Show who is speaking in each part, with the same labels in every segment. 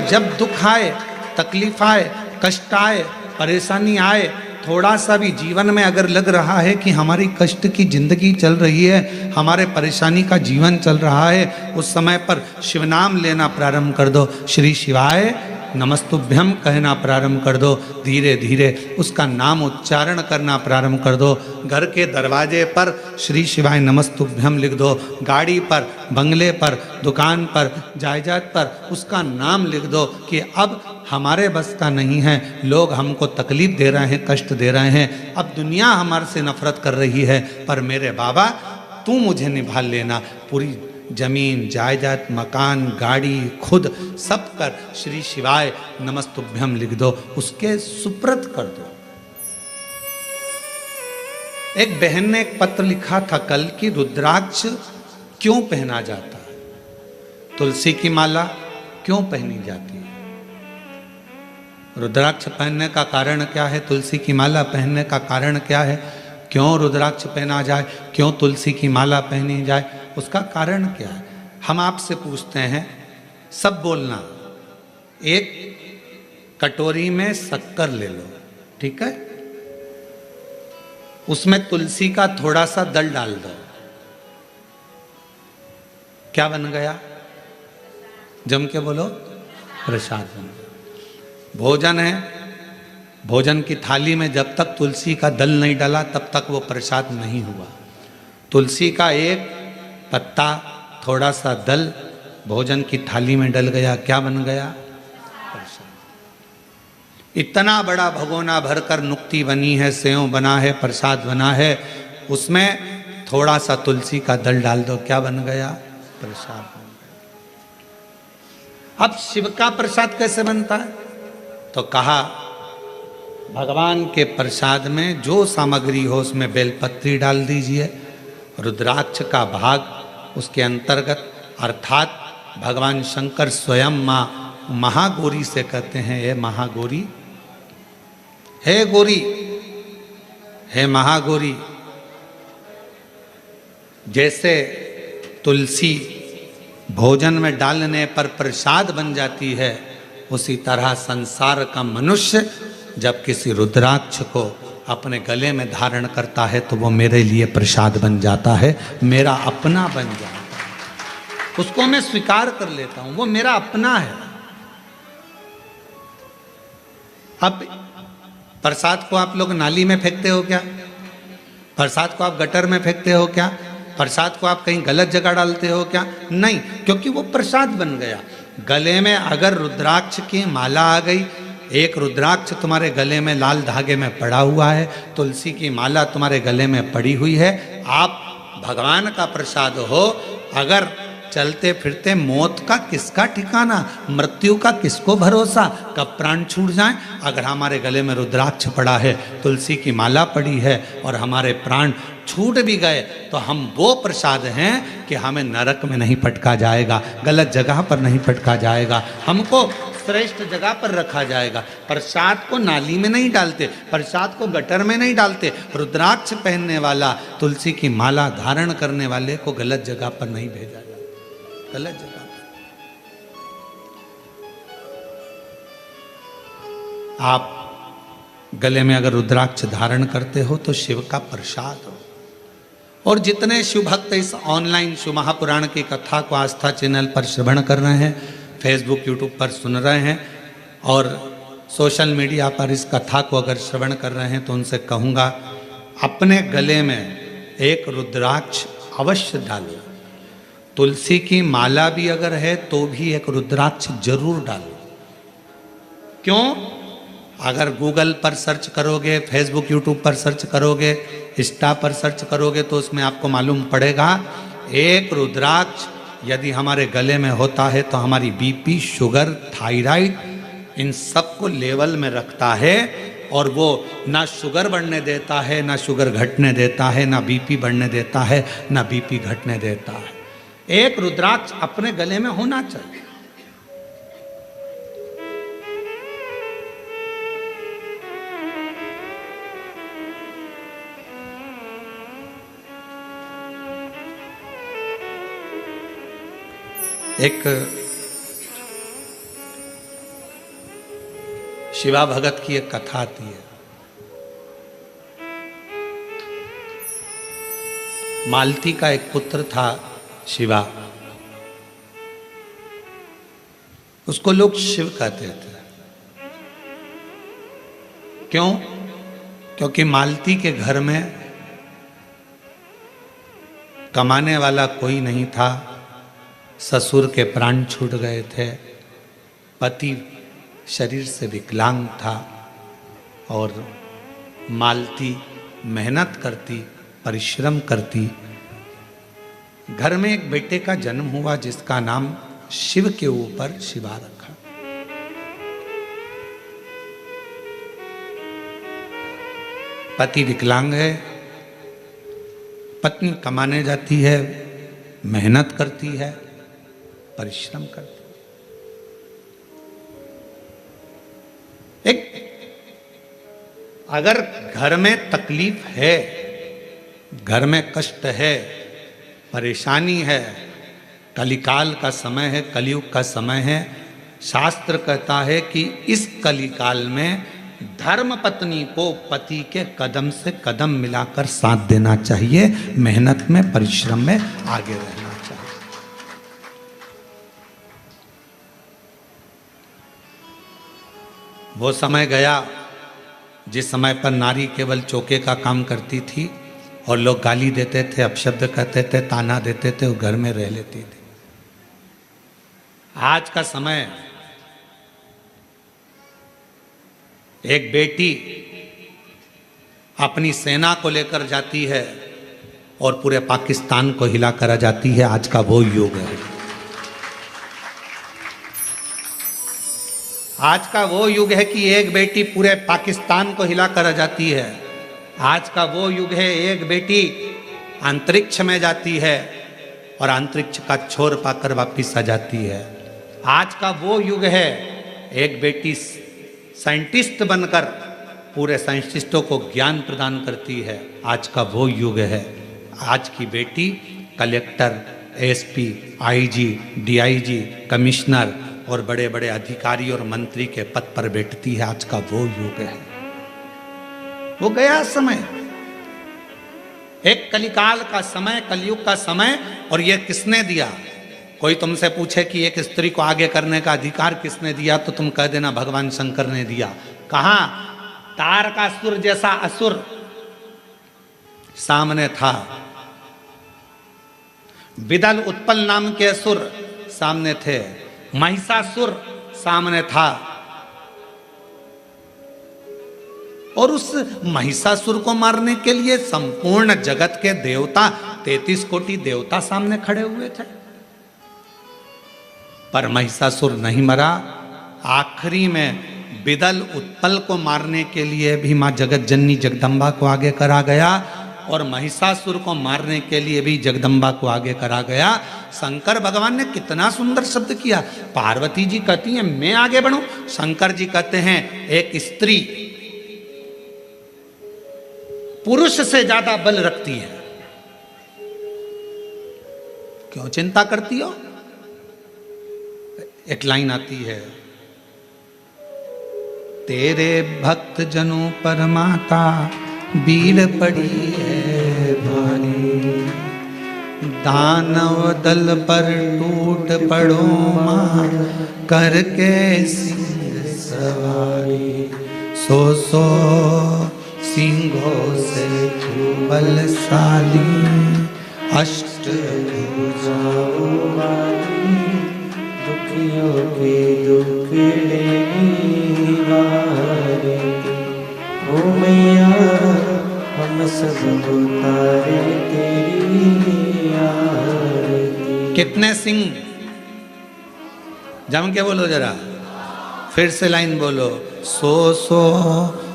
Speaker 1: जब दुख आए, तकलीफ आए, कष्ट आए, परेशानी आए, थोड़ा सा भी जीवन में अगर लग रहा है कि हमारी कष्ट की जिंदगी चल रही है, हमारे परेशानी का जीवन चल रहा है, उस समय पर शिव नाम लेना प्रारंभ कर दो, श्री शिवाय नमस्तुभ्यम कहना प्रारंभ कर दो। धीरे धीरे उसका नाम उच्चारण करना प्रारंभ कर दो। घर के दरवाजे पर श्री शिवाय नमस्तुभ्यम लिख दो। गाड़ी पर, बंगले पर, दुकान पर, जायदाद पर उसका नाम लिख दो कि अब हमारे बस का नहीं है, लोग हमको तकलीफ दे रहे हैं, कष्ट दे रहे हैं, अब दुनिया हमारे से नफरत कर रही है, पर मेरे बाबा तू मुझे निभा लेना। पूरी जमीन, जायदाद, मकान, गाड़ी, खुद सब कर श्री शिवाय नमस्तुभ्यम लिख दो, उसके सुप्रत कर दो। एक बहन ने एक पत्र लिखा था कल कि रुद्राक्ष क्यों पहना जाता है, तुलसी की माला क्यों पहनी जाती है, रुद्राक्ष पहनने का कारण क्या है, तुलसी की माला पहनने का कारण क्या है, क्यों रुद्राक्ष पहना जाए, क्यों तुलसी की माला पहनी जाए, उसका कारण क्या है। हम आपसे पूछते हैं, सब बोलना। एक कटोरी में शक्कर ले लो, ठीक है, उसमें तुलसी का थोड़ा सा दल डाल दो, क्या बन गया, जम के बोलो, प्रसाद बन गया। भोजन है, भोजन की थाली में जब तक तुलसी का दल नहीं डाला तब तक वो प्रसाद नहीं हुआ। तुलसी का एक पत्ता, थोड़ा सा दल भोजन की थाली में डल गया, क्या बन गया, प्रसाद। इतना बड़ा भगोना भरकर नुक्ति बनी है, सेव बना है, प्रसाद बना है, उसमें थोड़ा सा तुलसी का दल डाल दो, क्या बन गया, प्रसाद बन गया। अब शिव का प्रसाद कैसे बनता है, तो कहा भगवान के प्रसाद में जो सामग्री हो उसमें बेलपत्री डाल दीजिए, रुद्राक्ष का भाग उसके अंतर्गत, अर्थात भगवान शंकर स्वयं माँ महागौरी से कहते हैं, हे महागौरी, हे गौरी, हे महागौरी। जैसे तुलसी भोजन में डालने पर प्रसाद बन जाती है, उसी तरह संसार का मनुष्य जब किसी रुद्राक्ष को अपने गले में धारण करता है तो वो मेरे लिए प्रसाद बन जाता है, मेरा अपना बन जाता है, उसको मैं स्वीकार कर लेता हूं, वो मेरा अपना है। अब प्रसाद को आप लोग नाली में फेंकते हो क्या, प्रसाद को आप गटर में फेंकते हो क्या, प्रसाद को आप कहीं गलत जगह डालते हो क्या, नहीं, क्योंकि वो प्रसाद बन गया। गले में अगर रुद्राक्ष की माला आ गई, एक रुद्राक्ष तुम्हारे गले में लाल धागे में पड़ा हुआ है, तुलसी की माला तुम्हारे गले में पड़ी हुई है, आप भगवान का प्रसाद हो। अगर चलते फिरते मौत का किसका ठिकाना, मृत्यु का किसको भरोसा, कब प्राण छूट जाए। अगर हमारे गले में रुद्राक्ष पड़ा है, तुलसी की माला पड़ी है और हमारे प्राण छूट भी गए तो हम वो प्रसाद हैं कि हमें नरक में नहीं पटका जाएगा, गलत जगह पर नहीं पटका जाएगा, हमको श्रेष्ठ जगह पर रखा जाएगा। प्रसाद को नाली में नहीं डालते, प्रसाद को गटर में नहीं डालते, रुद्राक्ष पहनने वाला, तुलसी की माला धारण करने वाले को गलत जगह पर नहीं भेजा जाता, गलत जगह पर। आप गले में अगर रुद्राक्ष धारण करते हो तो शिव का प्रसाद हो। और जितने शिव भक्त इस ऑनलाइन शिव महापुराण की कथा को आस्था चैनल पर श्रवण कर रहे हैं, फेसबुक यूट्यूब पर सुन रहे हैं और सोशल मीडिया पर इस कथा को अगर श्रवण कर रहे हैं, तो उनसे कहूँगा अपने गले में एक रुद्राक्ष अवश्य डालो। तुलसी की माला भी अगर है तो भी एक रुद्राक्ष जरूर डालो। क्यों? अगर गूगल पर सर्च करोगे, फेसबुक यूट्यूब पर सर्च करोगे, इंस्टा पर सर्च करोगे तो उसमें आपको मालूम पड़ेगा एक रुद्राक्ष यदि हमारे गले में होता है तो हमारी बीपी, शुगर, थायराइड इन सब को लेवल में रखता है और वो ना शुगर बढ़ने देता है, ना शुगर घटने देता है, ना बीपी बढ़ने देता है, ना बीपी घटने देता है। एक रुद्राक्ष अपने गले में होना चाहिए। एक शिवा भगत की एक कथा आती है। मालती का एक पुत्र था शिवा, उसको लोग शिव कहते थे। क्यों? क्योंकि मालती के घर में कमाने वाला कोई नहीं था, ससुर के प्राण छूट गए थे, पति शरीर से विकलांग था और मालती मेहनत करती, परिश्रम करती। घर में एक बेटे का जन्म हुआ जिसका नाम शिव के ऊपर शिवा रखा। पति विकलांग है, पत्नी कमाने जाती है, मेहनत करती है, परिश्रम करती है। एक अगर घर में तकलीफ है, घर में कष्ट है, परेशानी है, कलिकाल का समय है, कलयुग का समय है, शास्त्र कहता है कि इस कलिकाल में धर्म पत्नी को पति के कदम से कदम मिलाकर साथ देना चाहिए, मेहनत में, परिश्रम में आगे रहना चाहिए। वो समय गया जिस समय पर नारी केवल चौके का काम करती थी और लोग गाली देते थे, अपशब्द कहते थे, ताना देते थे, वो घर में रह लेती थी। आज का समय एक बेटी अपनी सेना को लेकर जाती है और पूरे पाकिस्तान को हिला कर आ जाती है। आज का वो युग है। आज का वो युग है कि एक बेटी पूरे पाकिस्तान को हिला कर आ जाती है। आज का वो युग है एक बेटी अंतरिक्ष में जाती है और अंतरिक्ष का छोर पाकर वापिस आ जाती है। आज का वो युग है एक बेटी साइंटिस्ट बनकर पूरे साइंटिस्टों को ज्ञान प्रदान करती है। आज का वो युग है। आज की बेटी collector, SP, IG, DIG, commissioner और बड़े बड़े अधिकारी और मंत्री के पद पर बैठती है। आज का वो युग है। वो गया समय, एक कलिकाल का समय, कलयुग का समय। और ये किसने दिया? कोई तुमसे पूछे कि एक स्त्री को आगे करने का अधिकार किसने दिया, तो तुम कह देना भगवान शंकर ने दिया। कहां? तारकासुर जैसा असुर सामने था, विदल उत्पल नाम के असुर सामने थे, महिषासुर सामने था। और उस महिषासुर को मारने के लिए संपूर्ण जगत के देवता, 33 कोटि देवता सामने खड़े हुए थे, पर महिषासुर नहीं मरा। आखिरी में विदल उत्पल को मारने के लिए भी मां जगत जननी जगदम्बा को आगे करा गया और महिषासुर को मारने के लिए भी जगदम्बा को आगे करा गया। शंकर भगवान ने कितना सुंदर शब्द किया। पार्वती जी कहती हैं मैं आगे बढ़ूं, शंकर जी कहते हैं एक स्त्री पुरुष से ज्यादा बल रखती है, क्यों चिंता करती हो? एक लाइन आती है, तेरे भक्त जनों पर माता बील पड़ी है भारी, दानव दल पर टूट पड़ो मां करके सिंह सवारी, सो सिंहों से बलशाली, अष्ट भुजाओं वाली, दुखियों के दुख लेने वाली, ओ मैया हम सब उतारे तेरी आरती। कितने सिंह? जम के बोलो जरा, फिर से लाइन बोलो, सो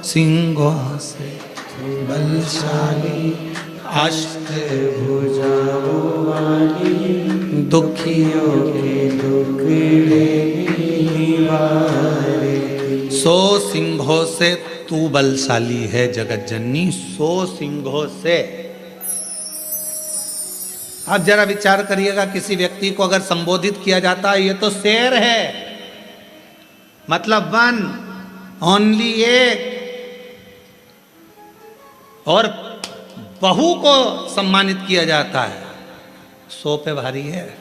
Speaker 1: सिंहों से बलशाली, अष्ट भुजाओं वाली, दुखियों के दुख लेने वाली। 100 सिंहों से तू बलशाली है जगत जननी, 100 सिंहों से। आप जरा विचार करिएगा, किसी व्यक्ति को अगर संबोधित किया जाता है ये तो शेर है, मतलब वन, ओनली एक। और बहू को सम्मानित किया जाता है, 100 पे भारी है।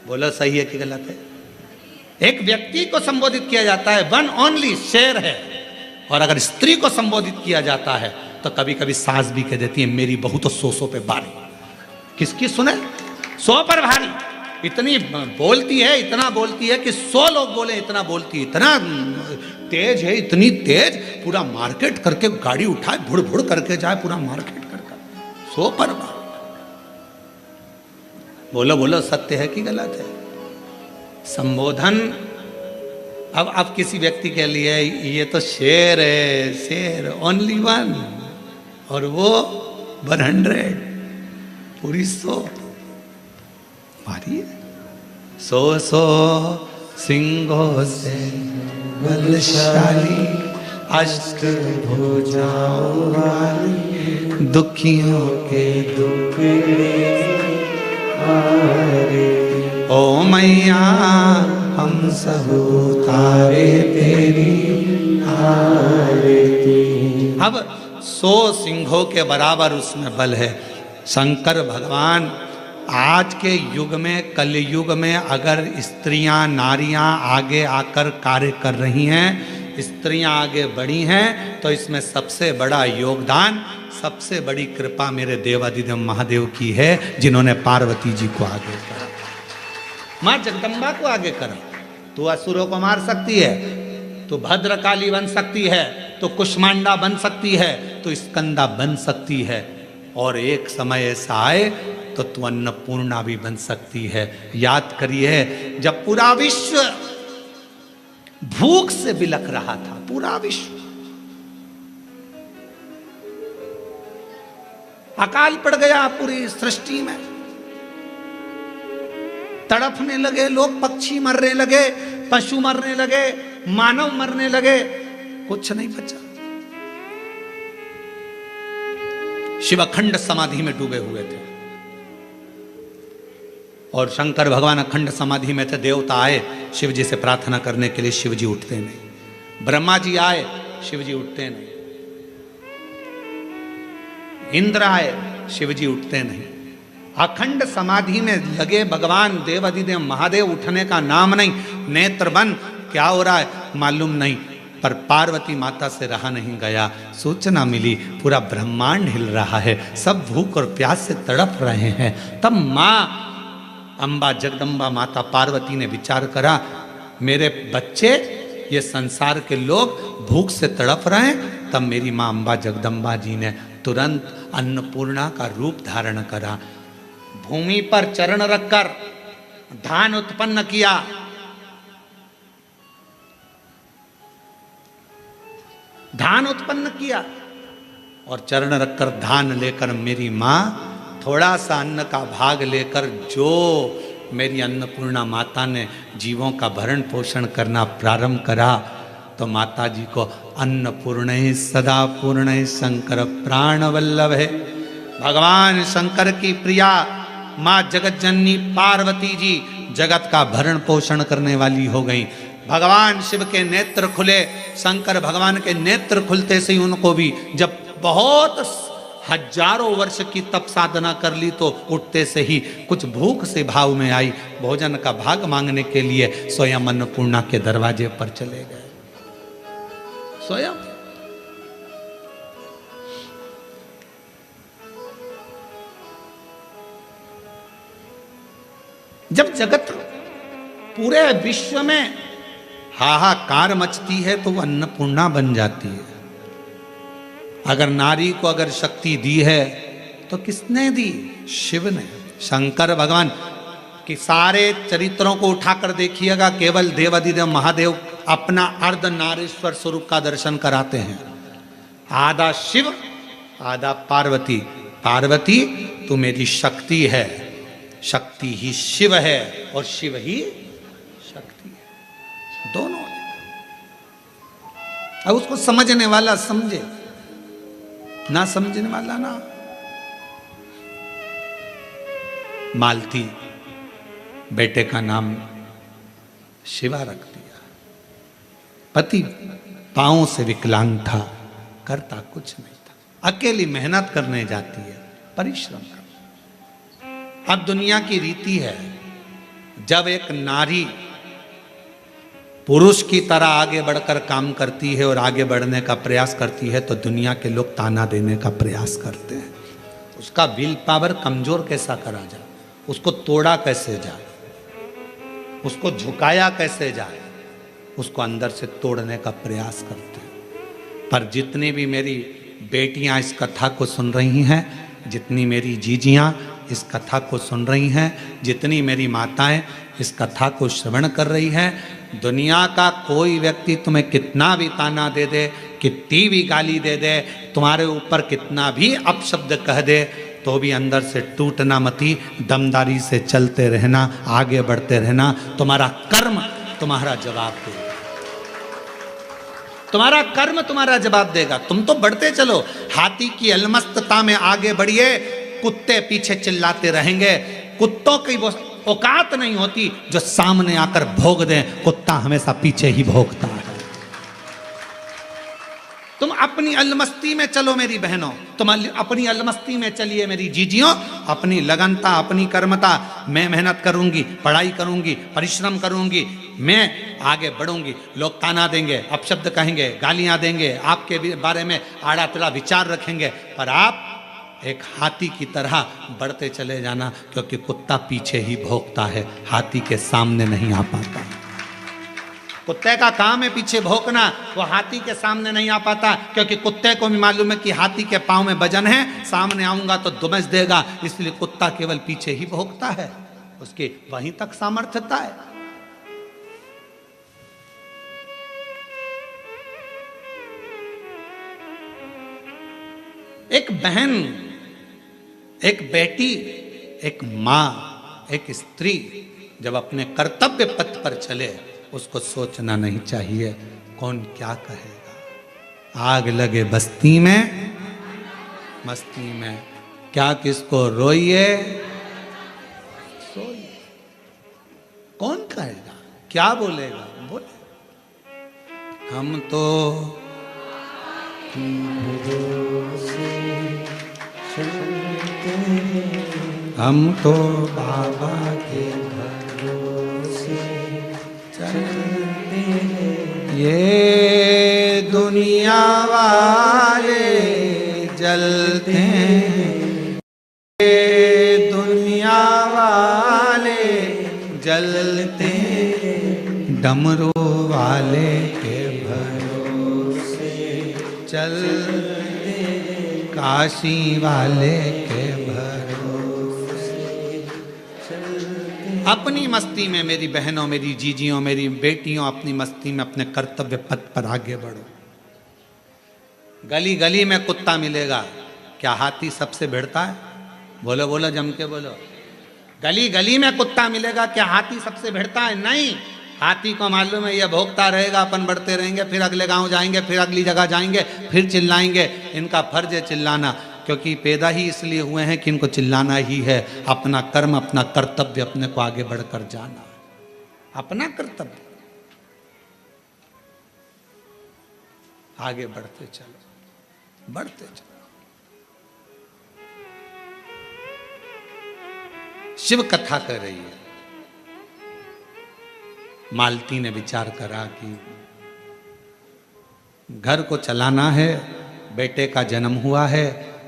Speaker 1: बोलो सही है कि गलत है? एक व्यक्ति को संबोधित किया जाता है, वन ओनली, शेर है। और अगर स्त्री को संबोधित किया जाता है तो कभी कभी सास भी कह देती है मेरी बहू तो 100 पे भारी। किसकी सुने? 100 पर भारी। इतनी बोलती है, इतना बोलती है कि 100 लोग बोले इतना बोलती है, इतना तेज है, इतनी तेज, पूरा मार्केट करके गाड़ी उठाए, भुड़ भुड़ करके जाए, पूरा मार्केट करके 100 पर भारी। बोलो बोलो सत्य है कि गलत है? संबोधन अब किसी व्यक्ति के लिए ये तो शेर है, शेर, ओनली वन, और वो 100, पूरी 100 भारी है। 100 सिंहों से बलशाली, अष्टभुजाओं वाली, दुखियों के दुख हारे। ओ मैया हम सब उतारे तेरी आरती। अब 100 सिंहों के बराबर उसमें बल है। शंकर भगवान आज के युग में, कलयुग में, अगर स्त्रियां नारियां आगे आकर कार्य कर रही हैं, स्त्रियां आगे बढ़ी हैं, तो इसमें सबसे बड़ा योगदान, सबसे बड़ी कृपा मेरे देवादिदेव महादेव की है, जिन्होंने पार्वती जी को आगे करा, मां जगदम्बा को आगे करा। तू असुरों को मार सकती है, तो भद्रकाली बन सकती है, तो कुष्मांडा बन सकती है, तो स्कंदा बन सकती है, और एक समय ऐसा आए तो तू अन्नपूर्णा भी बन सकती है। याद करिए जब पूरा विश्व भूख से बिलख रहा था, पूरा विश्व, अकाल पड़ गया पूरी सृष्टि में, तड़पने लगे लोग, पक्षी मरने लगे, पशु मरने लगे, मानव मरने लगे, कुछ नहीं बचा। शिव अखंड समाधि में डूबे हुए थे और शंकर भगवान अखंड समाधि में थे। देवता आए शिव जी से प्रार्थना करने के लिए, शिव जी उठते नहीं। ब्रह्मा जी आए, शिव जी उठते नहीं। इंद्र आए, शिव जी उठते नहीं। अखंड समाधि में लगे भगवान देवादिदेव महादेव, उठने का नाम नहीं। नेत्र बंद, क्या हो रहा है मालूम नहीं, पर पार्वती माता से रहा नहीं गया। सूचना मिली पूरा ब्रह्मांड हिल रहा है, सब भूख और प्यास से तड़प रहे हैं। तब माँ अम्बा जगदम्बा माता पार्वती ने विचार करा, मेरे बच्चे, ये संसार के लोग भूख से तड़प रहे हैं। तब मेरी माँ अम्बा जगदम्बा जी ने तुरंत अन्नपूर्णा का रूप धारण करा। भूमि पर चरण रखकर धान उत्पन्न किया। धान उत्पन्न किया और चरण रखकर धान लेकर मेरी माँ थोड़ा सा अन्न का भाग लेकर, जो मेरी अन्नपूर्णा माता ने जीवों का भरण पोषण करना प्रारंभ करा, तो माता जी को अन्नपूर्ण सदा पूर्ण शंकर प्राण वल्लभ है। भगवान शंकर की प्रिया माँ जगत जननी पार्वती जी जगत का भरण पोषण करने वाली हो गई। भगवान शिव के नेत्र खुले, शंकर भगवान के नेत्र खुलते से ही उनको भी, जब बहुत हजारों वर्ष की तप साधना कर ली, तो उठते से ही कुछ भूख से भाव में आई, भोजन का भाग मांगने के लिए स्वयं अन्नपूर्णा के दरवाजे पर चले गए। स्वयं जब जगत पूरे विश्व में हाहाकार मचती है तो वो अन्नपूर्णा बन जाती है। अगर नारी को अगर शक्ति दी है तो किसने दी? शिव ने। शंकर भगवान की सारे चरित्रों को उठाकर देखिएगा, केवल देवादिदेव महादेव अपना अर्ध नारीश्वर स्वरूप का दर्शन कराते हैं। आधा शिव आधा पार्वती। पार्वती तू मेरी शक्ति है, शक्ति ही शिव है और शिव ही शक्ति है, दोनों है। अब उसको समझने वाला समझे, ना समझने वाला ना। मालती बेटे का नाम शिवा रख दिया। पति पांवों से विकलांग था, करता कुछ नहीं था। अकेली मेहनत करने जाती है, परिश्रम कर। अब दुनिया की रीति है, जब एक नारी पुरुष की तरह आगे बढ़कर काम करती है और आगे बढ़ने का प्रयास करती है, तो दुनिया के लोग ताना देने का प्रयास करते हैं। उसका विल पावर कमजोर कैसा करा जाए, उसको तोड़ा कैसे जाए, उसको झुकाया कैसे जाए, उसको अंदर से तोड़ने का प्रयास करते हैं। पर जितनी भी मेरी बेटियां इस कथा को सुन रही हैं, जितनी मेरी जीजियां इस कथा को सुन रही हैं, जितनी मेरी माताएं इस कथा को श्रवण कर रही हैं, दुनिया का कोई व्यक्ति तुम्हें कितना भी ताना दे दे, कितनी भी गाली दे दे, तुम्हारे ऊपर कितना भी अपशब्द कह दे, तो भी अंदर से टूटना मती, दमदारी से चलते रहना, आगे बढ़ते रहना। तुम्हारा कर्म तुम्हारा जवाब देगा, तुम्हारा कर्म तुम्हारा जवाब देगा। तुम तो बढ़ते चलो, हाथी की अलमस्तता में आगे बढ़िए, कुत्ते पीछे चिल्लाते रहेंगे। कुत्तों की वो औकात नहीं होती जो सामने आकर भोग दें, कुत्ता हमेशा पीछे ही भोगता है। तुम अपनी अलमस्ती में चलो मेरी बहनों, तुम अपनी अलमस्ती में चलिए मेरी जीजियों, अपनी लगनता, अपनी कर्मता। मैं मेहनत करूंगी, पढ़ाई करूंगी, परिश्रम करूंगी, मैं आगे बढ़ूंगी। लोग ताना देंगे, अपशब्द कहेंगे, गालियां देंगे, आपके बारे में आड़ा टेढ़ा विचार रखेंगे, पर आप एक हाथी की तरह बढ़ते चले जाना, क्योंकि कुत्ता पीछे ही भौंकता है, हाथी के सामने नहीं आ पाता। कुत्ते का काम है पीछे भौंकना, वो हाथी के सामने नहीं आ पाता, क्योंकि कुत्ते को भी मालूम है कि हाथी के पांव में वजन है, सामने आऊंगा तो दुमस देगा, इसलिए कुत्ता केवल पीछे ही भौंकता है, उसकी वहीं तक सामर्थ्यता है। एक बहन, एक बेटी, एक मां, एक स्त्री जब अपने कर्तव्य पथ पर चले, उसको सोचना नहीं चाहिए कौन क्या कहेगा। आग लगे बस्ती में, मस्ती में, क्या किसको रोइए सोइए, कौन कहेगा, क्या बोलेगा, बोले। हम तो हम तो बाबा के भरोसे चलते हैं, ये दुनिया वाले जलते हैं, ये दुनिया वाले जलते हैं, डमरू वाले के भरोसे चलते, काशी वाले के अपनी मस्ती में। मेरी बहनों, मेरी जीजियों, मेरी बेटियों, अपनी मस्ती में अपने कर्तव्य पथ पर आगे बढ़ो। गली गली में कुत्ता मिलेगा, क्या हाथी सबसे भिड़ता है? बोलो बोलो, जम के बोलो। गली गली में कुत्ता मिलेगा, क्या हाथी सबसे भिड़ता है? नहीं। हाथी को मालूम है ये भोगता रहेगा, अपन बढ़ते रहेंगे, फिर अगले गांव जाएंगे, फिर अगली जगह जाएंगे, फिर चिल्लाएंगे। इनका फर्ज है चिल्लाना, क्योंकि पैदा ही इसलिए हुए हैं कि इनको चिल्लाना ही है। अपना कर्म, अपना कर्तव्य, अपने को आगे बढ़कर जाना, अपना कर्तव्य, आगे बढ़ते चलो, बढ़ते चलो। शिव कथा कर रही है। मालती ने विचार करा कि घर को चलाना है, बेटे का जन्म हुआ है,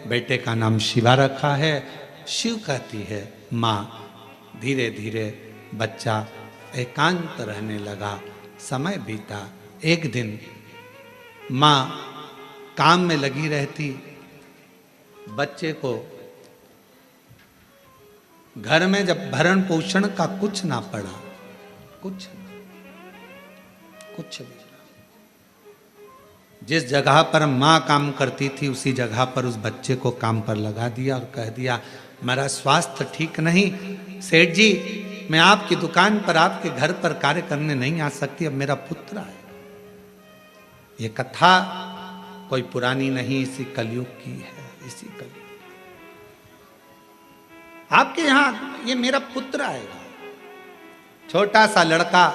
Speaker 1: बेटे का नाम शिवा रखा है। शिव कहती है माँ। धीरे धीरे बच्चा एकांत रहने लगा, समय बीता। एक दिन माँ काम में लगी रहती, बच्चे को घर में जब भरण पोषण का कुछ ना पड़ा, कुछ भी, जिस जगह पर माँ काम करती थी उसी जगह पर उस बच्चे को काम पर लगा दिया और कह दिया मेरा स्वास्थ्य ठीक नहीं, सेठ जी मैं आपकी दुकान पर, आपके घर पर कार्य करने नहीं आ सकती, अब मेरा पुत्र है। ये कथा कोई पुरानी नहीं, इसी कलयुग की है, इसी कलयुग। आपके यहां ये मेरा पुत्र आएगा, छोटा सा लड़का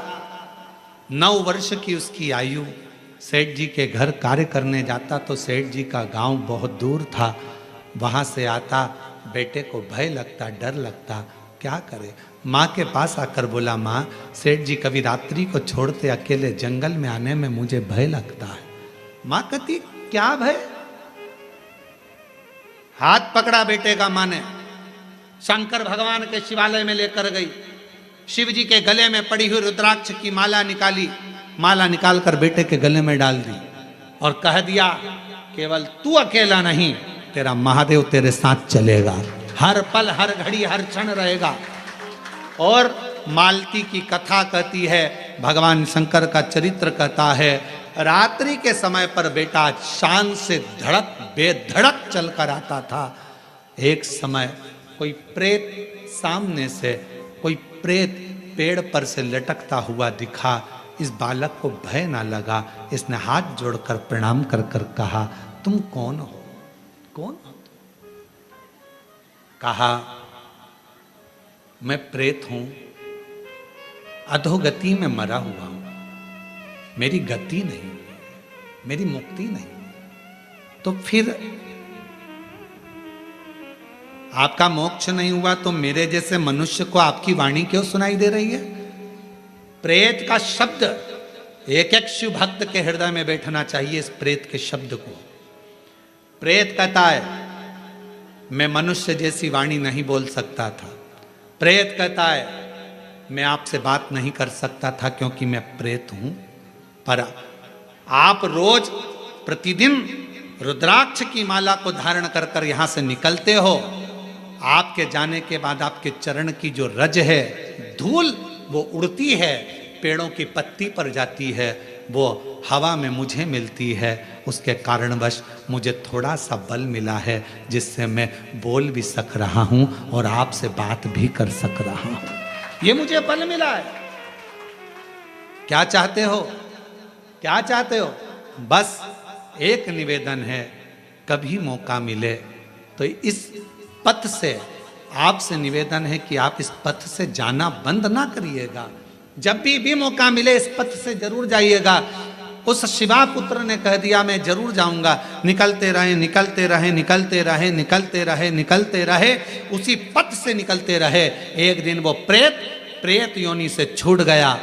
Speaker 1: 9 वर्ष की उसकी आयु। सेठ जी के घर कार्य करने जाता तो सेठ जी का गांव बहुत दूर था। वहां से आता, बेटे को भय लगता, डर लगता, क्या करे। माँ के पास आकर बोला, माँ सेठ जी कभी रात्रि को छोड़ते अकेले जंगल में आने में मुझे भय लगता है। माँ कहती, क्या भय। हाथ पकड़ा बेटे का माँ ने, शंकर भगवान के शिवालय में लेकर गई। शिव जी के गले में पड़ी हुई रुद्राक्ष की माला निकाली, माला निकालकर बेटे के गले में डाल दी और कह दिया, केवल तू अकेला नहीं, तेरा महादेव तेरे साथ चलेगा, हर पल हर घड़ी हर क्षण रहेगा। और मालती की कथा कहती है, भगवान शंकर का चरित्र कहता है, रात्रि के समय पर बेटा शान से धड़क बेधड़क चलकर आता था। एक समय कोई प्रेत सामने से, कोई प्रेत पेड़ पर से लटकता हुआ दिखा। इस बालक को भय ना लगा, इसने हाथ जोड़कर प्रणाम कर कर कहा, तुम कौन हो, कौन हो। कहा, मैं प्रेत हूं, अधोगति में मरा हुआ हूं, मेरी गति नहीं, मेरी मुक्ति नहीं। तो फिर आपका मोक्ष नहीं हुआ तो मेरे जैसे मनुष्य को आपकी वाणी क्यों सुनाई दे रही है। प्रेत का शब्द एक एक शिव भक्त के हृदय में बैठना चाहिए। इस प्रेत के शब्द को, प्रेत कहता है मैं मनुष्य जैसी वाणी नहीं बोल सकता था। प्रेत कहता है मैं आपसे बात नहीं कर सकता था क्योंकि मैं प्रेत हूं। पर आप रोज प्रतिदिन रुद्राक्ष की माला को धारण कर कर यहां से निकलते हो। आपके जाने के बाद आपके चरण की जो रज है, धूल, वो उड़ती है, पेड़ों की पत्ती पर जाती है, वो हवा में मुझे मिलती है। उसके कारणवश मुझे थोड़ा सा बल मिला है जिससे मैं बोल भी सक रहा हूं और आपसे बात भी कर सक रहा हूं। ये मुझे बल मिला है। क्या चाहते हो, क्या चाहते हो। बस एक निवेदन है, कभी मौका मिले तो इस पथ से आपसे निवेदन है कि आप इस पथ से जाना बंद ना करिएगा। जब भी मौका मिले इस पथ से जरूर जाइएगा। उस शिवा पुत्र ने कह दिया मैं जरूर जाऊंगा। निकलते रहे, निकलते रहे, निकलते रहे, निकलते रहे, निकलते रहे, उसी पथ से निकलते रहे। एक दिन वो प्रेत योनि से छूट गया,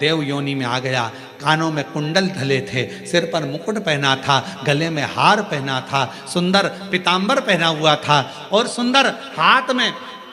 Speaker 1: देव योनि में आ गया। कानों में कुंडल धले थे, सिर पर मुकुट पहना था, गले में हार पहना था, सुंदर पीतांबर पहना हुआ था और सुंदर हाथ में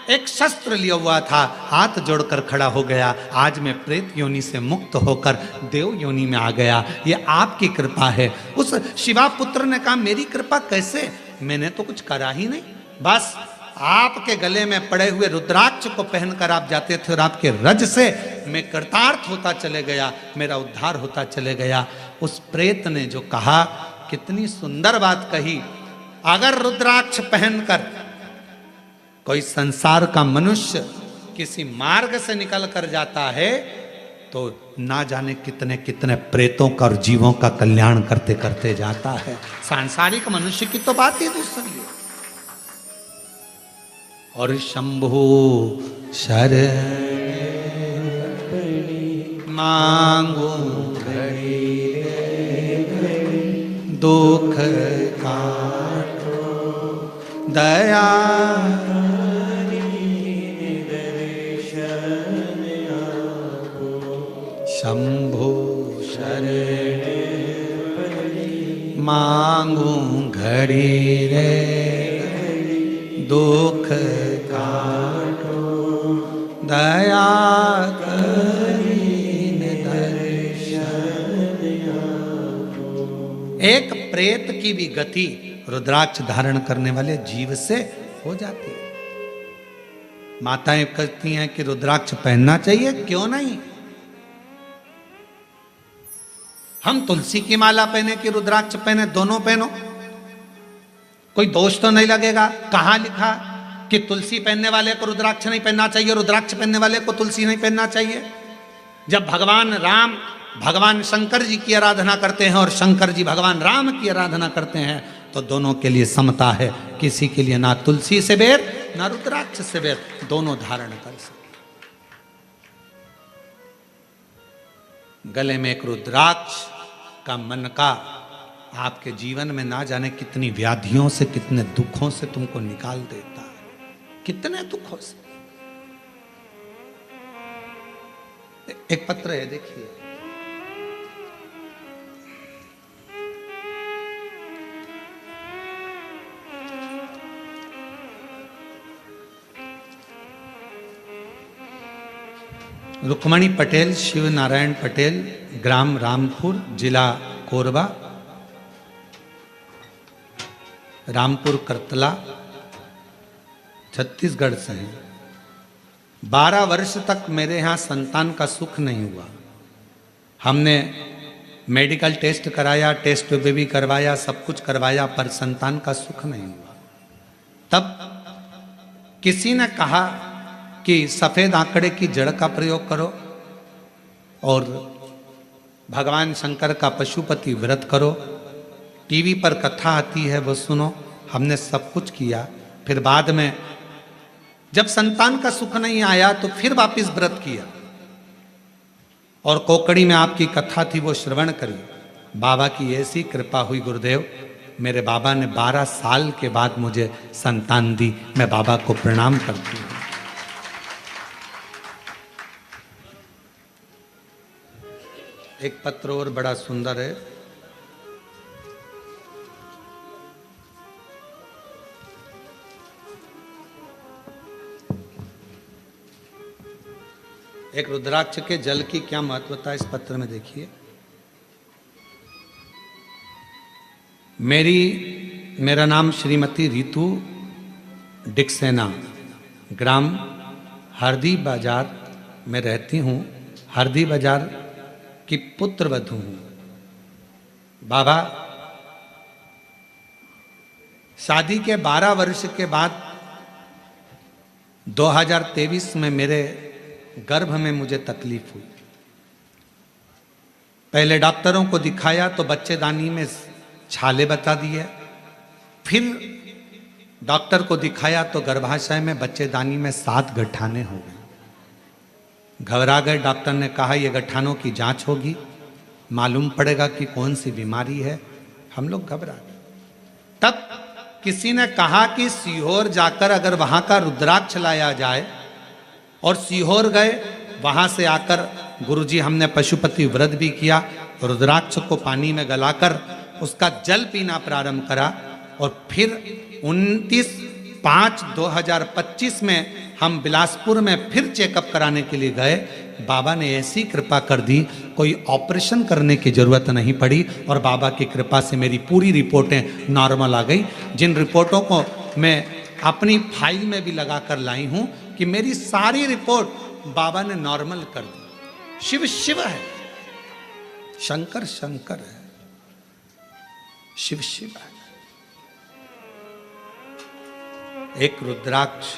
Speaker 1: एक शस्त्र लिया हुआ था। हाथ जोड़कर खड़ा हो गया, आज मैं प्रेत योनि से मुक्त होकर देव योनि में आ गया। ये आपकी कृपा है। उस शिवा पुत्र ने कहा मेरी कृपा कैसे, मैंने तो कुछ करा ही नहीं। बस आपके गले में पड़े हुए रुद्राक्ष को पहनकर आप जाते थे और आपके रज से मैं कृतार्थ होता चले गया, मेरा उद्धार होता चले गया। उस प्रेत ने जो कहा, कितनी सुंदर बात कही। अगर रुद्राक्ष पहनकर कोई संसार का मनुष्य किसी मार्ग से निकल कर जाता है तो ना जाने कितने कितने प्रेतों का और जीवों का कल्याण करते करते जाता है। सांसारिक मनुष्य की तो बात ही दूसरी है। और शंभु शरण मांगो घड़ी दुख काटो दया शंभु शरण मांगू घड़ी रे दुख काटो दया करीन दर्शन आपो। एक प्रेत की भी गति रुद्राक्ष धारण करने वाले जीव से हो जाती है। माताएं कहती हैं कि रुद्राक्ष पहनना चाहिए, क्यों नहीं। हम तुलसी की माला पहने कि रुद्राक्ष पहने, दोनों पहनो, कोई दोष तो नहीं लगेगा। कहां लिखा कि तुलसी पहनने वाले को रुद्राक्ष नहीं पहनना चाहिए, रुद्राक्ष पहनने वाले को तुलसी नहीं पहनना चाहिए। जब भगवान राम भगवान शंकर जी की आराधना करते हैं और शंकर जी भगवान राम की आराधना करते हैं तो दोनों के लिए समता है। किसी के लिए ना तुलसी से बैर ना रुद्राक्ष से बैर, दोनों धारण कर सकते। गले में एक रुद्राक्ष का मन का आपके जीवन में ना जाने कितनी व्याधियों से, कितने दुखों से तुमको निकाल देता है, कितने दुखों से। एक पत्र है, देखिए। रुक्मणी पटेल, शिव नारायण पटेल, ग्राम रामपुर, जिला कोरबा, रामपुर करतला, छत्तीसगढ़ से हैं। 12 वर्ष तक मेरे यहाँ संतान का सुख नहीं हुआ। हमने मेडिकल टेस्ट कराया, टेस्ट बेबी करवाया, सब कुछ करवाया, पर संतान का सुख नहीं हुआ। तब किसी ने कहा कि सफेद आंकड़े की जड़ का प्रयोग करो और भगवान शंकर का पशुपति व्रत करो, टीवी पर कथा आती है वो सुनो। हमने सब कुछ किया, फिर बाद में जब संतान का सुख नहीं आया तो फिर वापस व्रत किया और कोकड़ी में आपकी कथा थी वो श्रवण करी। बाबा की ऐसी कृपा हुई गुरुदेव, मेरे बाबा ने 12 साल के बाद मुझे संतान दी। मैं बाबा को प्रणाम करती हूँ। एक पत्र और बड़ा सुंदर है। एक रुद्राक्ष के जल की क्या महत्वता है इस पत्र में देखिए। मेरा नाम श्रीमती रितु डिक्सेना, ग्राम हरदी बाजार में रहती हूँ। हरदी बाजार की पुत्र वधू हूँ। बाबा, शादी के 12 वर्ष के बाद 2023 में मेरे गर्भ में मुझे तकलीफ हुई। पहले डॉक्टरों को दिखाया तो बच्चेदानी में छाले बता दिए, फिर डॉक्टर को दिखाया तो गर्भाशय में बच्चेदानी में 7 गठाने हो गए। घबरा गए। डॉक्टर ने कहा ये गठानों की जांच होगी, मालूम पड़ेगा कि कौन सी बीमारी है। हम लोग घबरा गए। तब किसी ने कहा कि सीहोर जाकर अगर वहां का रुद्राक्ष लाया जाए, और सीहोर गए। वहां से आकर गुरुजी हमने पशुपति व्रत भी किया, रुद्राक्ष को पानी में गलाकर उसका जल पीना प्रारंभ करा। और फिर 29/5/2025 में हम बिलासपुर में फिर चेकअप कराने के लिए गए। बाबा ने ऐसी कृपा कर दी, कोई ऑपरेशन करने की जरूरत नहीं पड़ी और बाबा की कृपा से मेरी पूरी रिपोर्टें नॉर्मल आ गई। जिन रिपोर्टों को मैं अपनी फाइल में भी लगा कर लाई हूं कि मेरी सारी रिपोर्ट बाबा ने नॉर्मल कर दी। शिव शिव है, शंकर शंकर है, शिव शिव है। एक रुद्राक्ष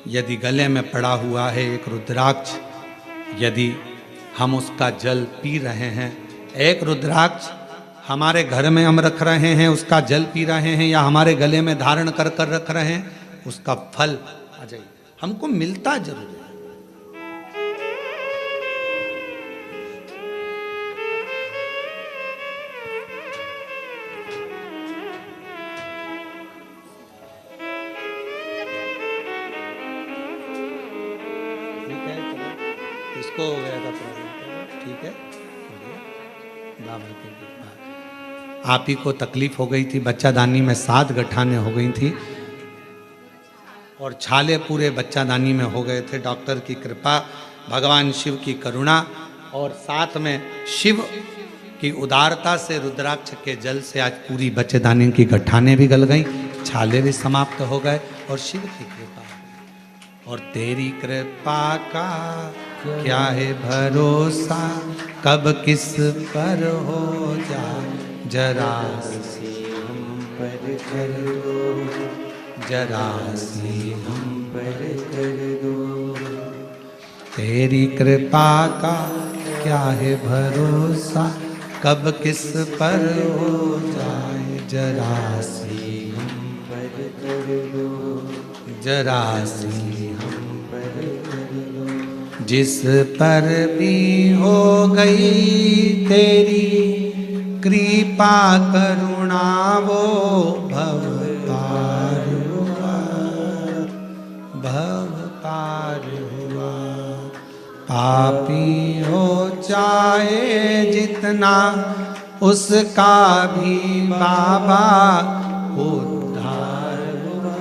Speaker 1: यदि गले में पड़ा हुआ है, एक रुद्राक्ष यदि हम उसका जल पी रहे हैं, एक रुद्राक्ष हमारे घर में हम रख रहे हैं, उसका जल पी रहे हैं, या हमारे गले में धारण कर कर रख रहे हैं, उसका फल आ जाए हमको मिलता जरूर है। इसको हो गया था प्रॉब्लम, ठीक है। बाबा की कृपा। आप ही को तकलीफ हो गई थी, बच्चादानी में 7 गठाने हो गई थी और छाले पूरे बच्चादानी में हो गए थे। डॉक्टर की कृपा, भगवान शिव की करुणा और साथ में शिव की उदारता से रुद्राक्ष के जल से आज पूरी बच्चेदानी की गठाने भी गल गई, छाले भी समाप्त हो गए और शिव की कृपा। और तेरी कृपा का क्या है भरोसा, कब किस पर हो जाए, जरा सी हम पर कर दो, जरा सी हम पर कर दो। तेरी कृपा का क्या है भरोसा, कब किस पर हो जाए, जरा सी हम पर कर दो, जरा सी हम पर कर दो, जिस पर भी हो गई तेरी कृपा करुणा वो भव पार हुआ, भव पार हुआ। पापी हो चाहे जितना उसका भी बाबा उद्धार हुआ,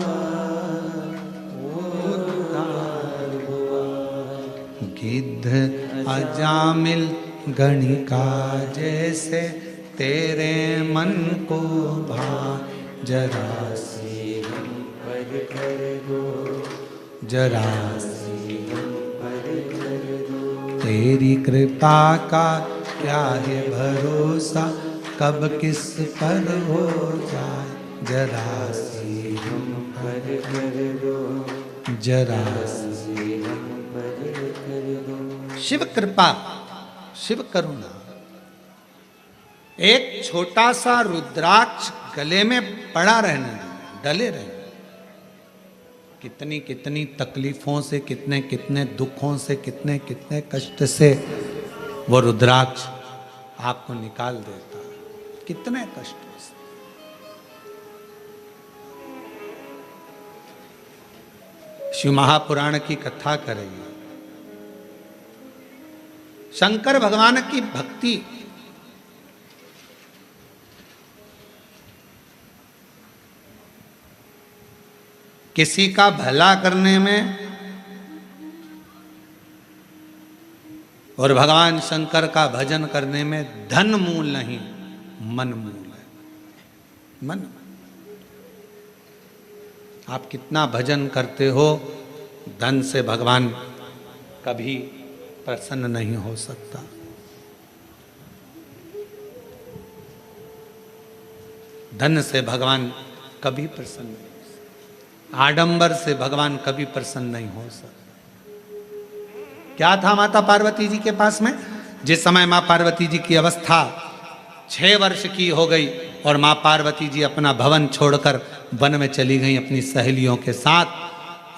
Speaker 1: उद्धार हुआ। गिद्ध अजामिल गणिका जैसे तेरे मन को भा, जरा सी हम पर कर दो, जरा सी हम पर कर दो। तेरी कृपा का क्या है भरोसा, कब किस पर हो जाए, जरा सी हम पर कर दो, जरा सी हम पर कर दो। शिव कृपा, शिव करुणा। एक छोटा सा रुद्राक्ष गले में पड़ा रहने, डले रहने, कितनी कितनी तकलीफों से, कितने कितने दुखों से, कितने कितने कष्ट से वो रुद्राक्ष आपको निकाल देता है, कितने कष्टों से। शिव महापुराण की कथा करेंगे। शंकर भगवान की भक्ति किसी का भला करने में और भगवान शंकर का भजन करने में धन मूल नहीं, मन मूल है। मन, आप कितना भजन करते हो, धन से भगवान कभी प्रसन्न नहीं हो सकता। धन से भगवान कभी प्रसन्न नहीं, आडंबर से भगवान कभी प्रसन्न नहीं हो सकता। क्या था माता पार्वती जी के पास में? जिस समय मां पार्वती जी की अवस्था 6 वर्ष की हो गई और मां पार्वती जी अपना भवन छोड़कर वन में चली गई अपनी सहेलियों के साथ।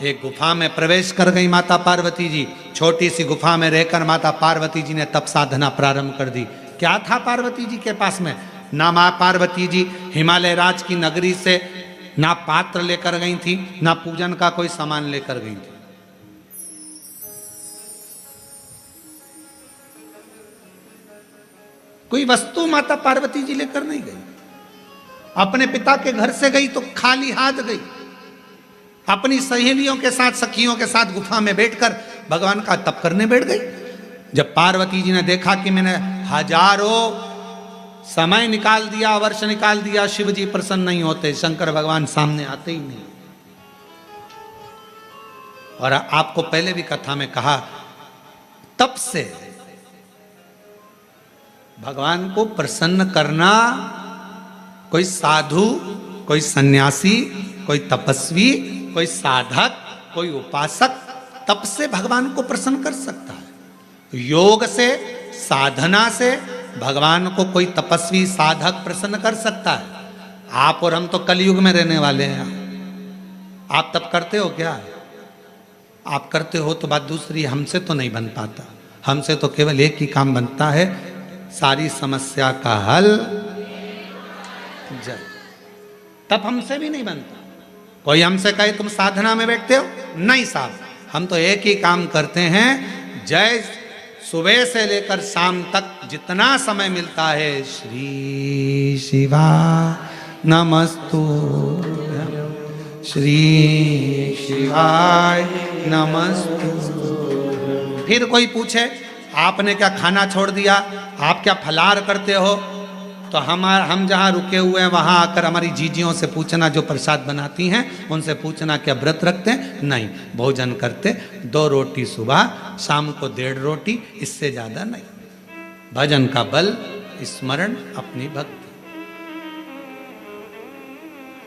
Speaker 1: एक गुफा में प्रवेश कर गई माता पार्वती जी। छोटी सी गुफा में रहकर माता पार्वती जी ने तप साधना प्रारंभ कर दी। क्या था पार्वती जी के पास में? ना मां पार्वती जी हिमालय राज की नगरी से ना पात्र लेकर गई थी, ना पूजन का कोई सामान लेकर गई थी। कोई वस्तु माता पार्वती जी लेकर नहीं गई। अपने पिता के घर से गई तो खाली हाथ गई। अपनी सहेलियों के साथ, सखियों के साथ गुफा में बैठकर भगवान का तप करने बैठ गई। जब पार्वती जी ने देखा कि मैंने हजारों समय निकाल दिया, वर्ष निकाल दिया, शिव जी प्रसन्न नहीं होते, शंकर भगवान सामने आते ही नहीं। और आपको पहले भी कथा में कहा, तप से भगवान को प्रसन्न करना कोई साधु, कोई सन्यासी, कोई तपस्वी, कोई साधक, कोई उपासक तप से भगवान को प्रसन्न कर सकता है। योग से, साधना से भगवान को कोई तपस्वी साधक प्रसन्न कर सकता है। आप और हम तो कलयुग में रहने वाले हैं। आप तप करते हो क्या? आप करते हो तो बात दूसरी, हमसे तो नहीं बन पाता। हमसे तो केवल एक ही काम बनता है, सारी समस्या का हल जल। तप हमसे भी नहीं बनता। कोई हमसे कहे तुम साधना में बैठते हो, नहीं साहब, हम तो एक ही काम करते हैं। जय सुबह से लेकर शाम तक जितना समय मिलता है, श्री शिवा नमस्तु, श्री शिवाय नमस्तु। फिर कोई पूछे आपने क्या खाना छोड़ दिया, आप क्या फलार करते हो, तो हम जहाँ रुके हुए हैं वहाँ आकर हमारी जीजियों से पूछना, जो प्रसाद बनाती हैं उनसे पूछना क्या व्रत रखते हैं? नहीं, भोजन करते 2 रोटी सुबह, शाम को 1.5 रोटी, इससे ज़्यादा नहीं। भजन का बल, स्मरण, अपनी भक्ति।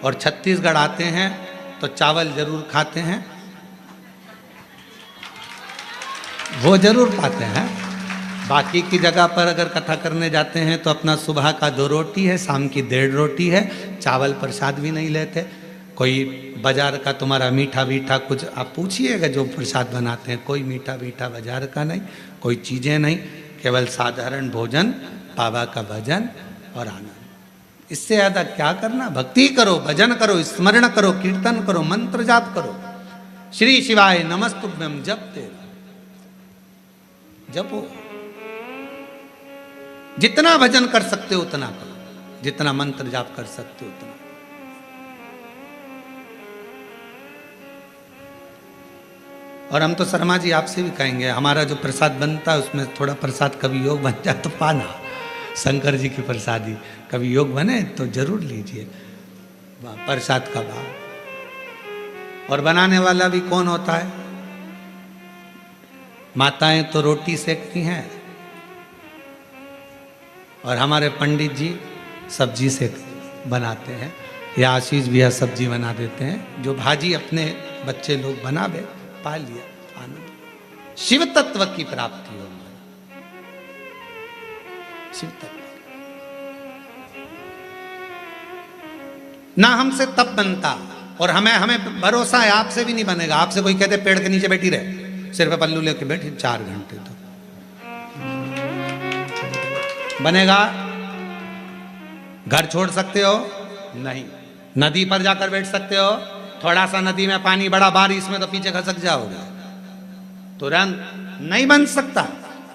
Speaker 1: और छत्तीसगढ़ आते हैं तो चावल जरूर खाते हैं, वो जरूर पाते हैं। बाकी की जगह पर अगर कथा करने जाते हैं तो अपना सुबह का 2 रोटी है, शाम की 1.5 रोटी है, चावल प्रसाद भी नहीं लेते। कोई बाजार का तुम्हारा मीठा वीठा कुछ आप पूछिएगा, जो प्रसाद बनाते हैं कोई मीठा वीठा बाजार का नहीं, कोई चीज़ें नहीं, केवल साधारण भोजन, बाबा का भजन और आनंद। इससे ज़्यादा क्या करना? भक्ति करो, भजन करो, स्मरण करो, कीर्तन करो, मंत्र जाप करो, श्री शिवाय नमस्तुभ्यम जपते रहो, जपो। जितना भजन कर सकते हो उतना करो, जितना मंत्र जाप कर सकते हो उतना। और हम तो शर्मा जी आपसे भी कहेंगे, हमारा जो प्रसाद बनता है उसमें थोड़ा प्रसाद कभी योग बन जाए तो पाना, शंकर जी की प्रसादी कभी योग बने तो जरूर लीजिए प्रसाद का भाव। और बनाने वाला भी कौन होता है? माताएं तो रोटी सेकती हैं और हमारे पंडित जी सब्जी से बनाते हैं, या आशीष भैया सब्जी बना देते हैं। जो भाजी अपने बच्चे लोग बनावे, पा लिया आनंद। शिव तत्व की प्राप्ति हो, शिव तत्व। ना हमसे तब बनता, और हमें भरोसा है आपसे भी नहीं बनेगा। आपसे कोई कहते पेड़ के नीचे बैठी रहे, सिर पे पल्लू लेके बैठी 4 घंटे, तो बनेगा? घर छोड़ सकते हो? नहीं। नदी पर जाकर बैठ सकते हो? थोड़ा सा नदी में पानी बड़ा बारिश में तो पीछे खसक जाओगे, तुरंत नहीं बन सकता।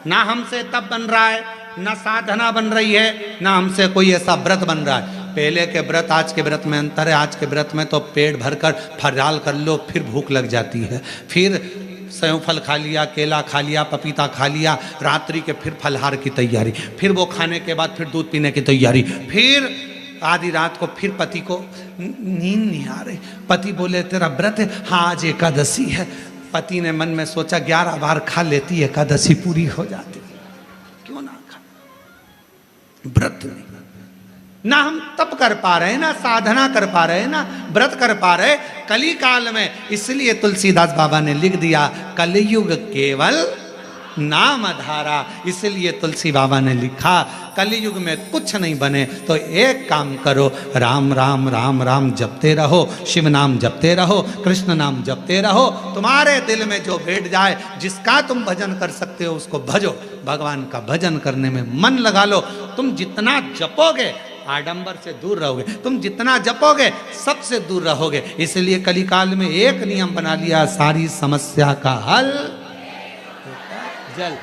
Speaker 1: ना हमसे तब बन रहा है, ना साधना बन रही है, ना हमसे कोई ऐसा व्रत बन रहा है। पहले के व्रत आज के व्रत में अंतर है। आज के व्रत में तो पेट भरकर फराल कर लो, फिर भूख लग जाती है, फिर सेव फल खा लिया, केला खा लिया, पपीता खा लिया, रात्रि के फिर फलहार की तैयारी, फिर वो खाने के बाद फिर दूध पीने की तैयारी, फिर आधी रात को फिर पति को नींद नहीं आ रही, पति बोले तेरा व्रत है, हाँ आज एकादशी है। पति ने मन में सोचा 11 बार खा लेती, एकादशी पूरी हो जाती, क्यों ना खा। व्रत नहीं, ना हम तप कर पा रहे, ना साधना कर पा रहे, ना व्रत कर पा रहे कली काल में। इसलिए तुलसीदास बाबा ने लिख दिया, कलयुग केवल नाम धारा। इसलिए तुलसी बाबा ने लिखा, कलयुग में कुछ नहीं बने तो एक काम करो, राम राम राम राम जपते रहो, शिव नाम जपते रहो, कृष्ण नाम जपते रहो। तुम्हारे दिल में जो बैठ जाए, जिसका तुम भजन कर सकते हो उसको भजो। भगवान का भजन करने में मन लगा लो। तुम जितना जपोगे आडंबर से दूर रहोगे, तुम जितना जपोगे सबसे दूर रहोगे। इसलिए कलिकाल में एक नियम बना लिया, सारी समस्या का हल जल।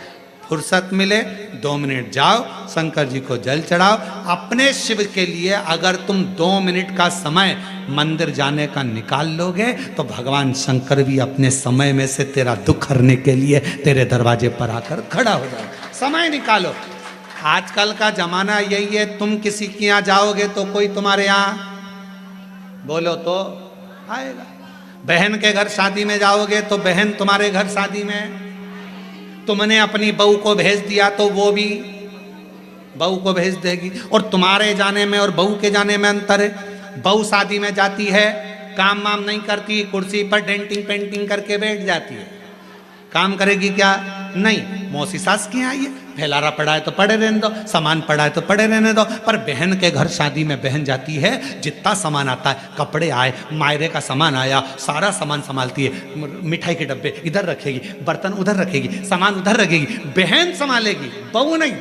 Speaker 1: फुर्सत मिले 2 मिनट जाओ, शंकर जी को जल चढ़ाओ। अपने शिव के लिए अगर तुम 2 मिनट का समय मंदिर जाने का निकाल लोगे तो भगवान शंकर भी अपने समय में से तेरा दुख हरने के लिए तेरे दरवाजे पर आकर खड़ा हो जाए। समय निकालो। आजकल का जमाना यही है, तुम किसी के यहाँ जाओगे तो कोई तुम्हारे यहाँ बोलो तो आएगा। बहन के घर शादी में जाओगे तो बहन तुम्हारे घर शादी में, तुमने अपनी बहू को भेज दिया तो वो भी बहू को भेज देगी। और तुम्हारे जाने में और बहू के जाने में अंतर है। बहू शादी में जाती है, काम वाम नहीं करती, कुर्सी पर डेंटिंग पेंटिंग करके बैठ जाती है। काम करेगी क्या? नहीं। मौसी सास की आई है, फैलारा पड़ा है तो पड़े रहने दो, सामान पड़ा है तो पड़े रहने दो। पर बहन के घर शादी में बहन जाती है, जितना सामान आता है, कपड़े आए, मायरे का सामान आया, सारा सामान संभालती है। मिठाई के डब्बे इधर रखेगी, बर्तन उधर रखेगी, सामान उधर रखेगी, बहन संभालेगी, बहू नहीं।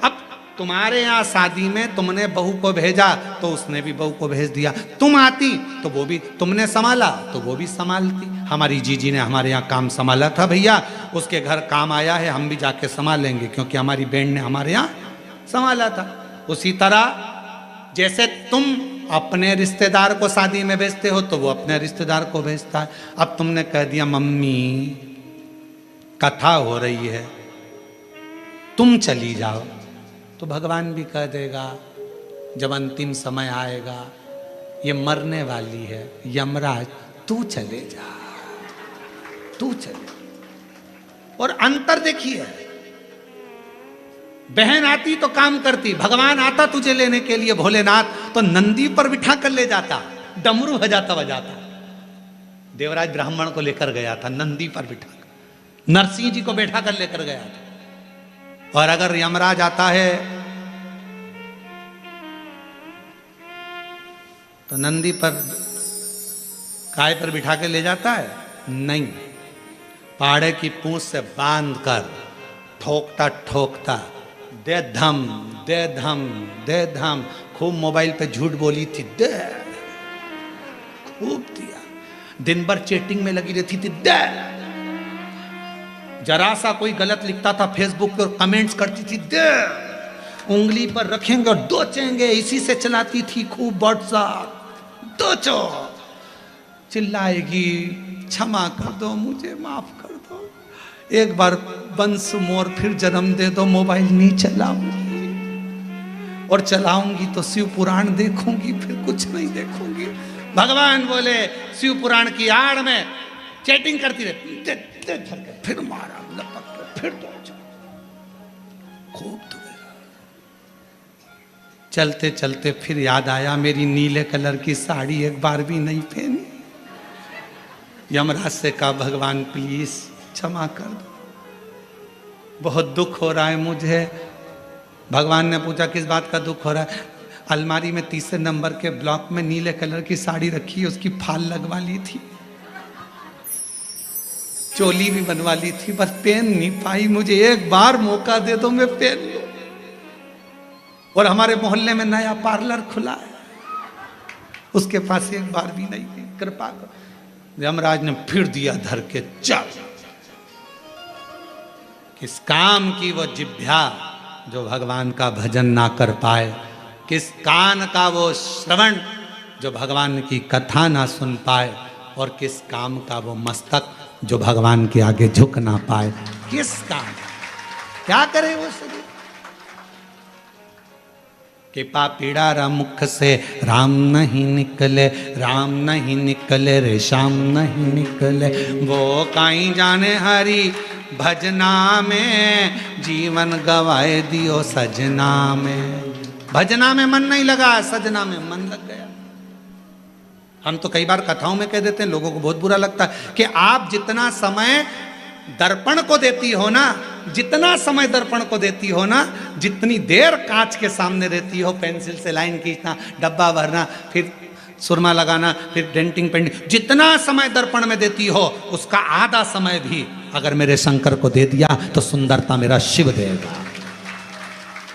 Speaker 1: अब तुम्हारे यहाँ शादी में तुमने बहू को भेजा तो उसने भी बहू को भेज दिया। तुम आती तो वो भी, तुमने संभाला तो वो भी संभालती। हमारी जीजी ने हमारे यहाँ काम संभाला था भैया, उसके घर काम आया है, हम भी जाके संभालेंगे क्योंकि हमारी बहन ने हमारे यहाँ संभाला था। उसी तरह जैसे तुम अपने रिश्तेदार को शादी में भेजते हो तो वो अपने रिश्तेदार को भेजता है। अब तुमने कह दिया मम्मी कथा हो रही है, तुम चली जाओ, तो भगवान भी कह देगा जब अंतिम समय आएगा, ये मरने वाली है, यमराज तू चले जा, तू चले। और अंतर देखिए, बहन आती तो काम करती, भगवान आता तुझे लेने के लिए भोलेनाथ तो नंदी पर बिठा कर ले जाता, डमरू बजाता बजाता। देवराज ब्राह्मण को लेकर गया था नंदी पर बिठा कर, नरसिंह जी को बैठा कर लेकर गया था। और अगर यमराज आता है तो नंदी पर काय पर बिठा के ले जाता है? नहीं, पाड़े की पूंछ से बांध कर ठोकता ठोकता, दे धम दे धम दे धम। खूब मोबाइल पे झूठ बोली थी, दे, खूब दिया। दिन भर चैटिंग में लगी रहती थी, दे। जरा सा कोई गलत लिखता था फेसबुक पर, कमेंट्स करती थी, दे। उंगली पर रखेंगे और दोचेंगे, इसी से चलाती थी खूब व्हाट्सएप। दोचो, चिल्लाएगी, क्षमा कर दो, मुझे माफ कर दो, एक बार वंस मोर फिर जन्म दे दो, मोबाइल नहीं चलाऊंगी, और चलाऊंगी तो शिव पुराण देखूंगी, फिर कुछ नहीं देखूंगी। भगवान बोले शिव पुराण की आड़ में चैटिंग करती रहती, दे, दे धर के, फिर मारा, लपक के, फिर दो, खूब दुखेगा। चलते चलते फिर याद आया, मेरी नीले कलर की साड़ी एक बार भी नहीं पहनी। यमराज से कहा, भगवान प्लीज क्षमा कर दो, बहुत दुख हो रहा है मुझे। भगवान ने पूछा, किस बात का दुख हो रहा है? अलमारी में 3 नंबर के ब्लॉक में नीले कलर की साड़ी रखी, उसकी फाल लगवा ली थी, चोली भी बनवा ली थी, बस पहन नहीं पाई। मुझे एक बार मौका दे दो, मैं पहन लूं। और हमारे मोहल्ले में नया पार्लर खुला है, उसके पास एक बार भी नहीं थी, कृपा करो। यमराज ने फिर दिया धर के, चल। किस काम की वो जिह्वा जो भगवान का भजन ना कर पाए, किस कान का वो श्रवण जो भगवान की कथा ना सुन पाए, और किस काम का वो मस्तक जो भगवान के आगे झुक ना पाए। किस काम, क्या करे वो शरीर? कि पापीड़ा मुख से राम नहीं निकले, राम नहीं निकले रे श्याम नहीं निकले, वो काई जाने हरि भजना में, जीवन गवाए दियो सजना में। भजना में मन नहीं लगा, सजना में मन लग गया। हम तो कई बार कथाओं में कह देते हैं, लोगों को बहुत बुरा लगता है कि आप जितना समय दर्पण को देती हो ना, जितना समय दर्पण को देती हो ना, जितनी देर कांच के सामने रहती हो, पेंसिल से लाइन खींचना, डब्बा भरना, फिर सुरमा लगाना, फिर डेंटिंग पेंटिंग, जितना समय दर्पण में देती हो, उसका आधा समय भी अगर मेरे शंकर को दे दिया तो सुंदरता मेरा शिव देगा।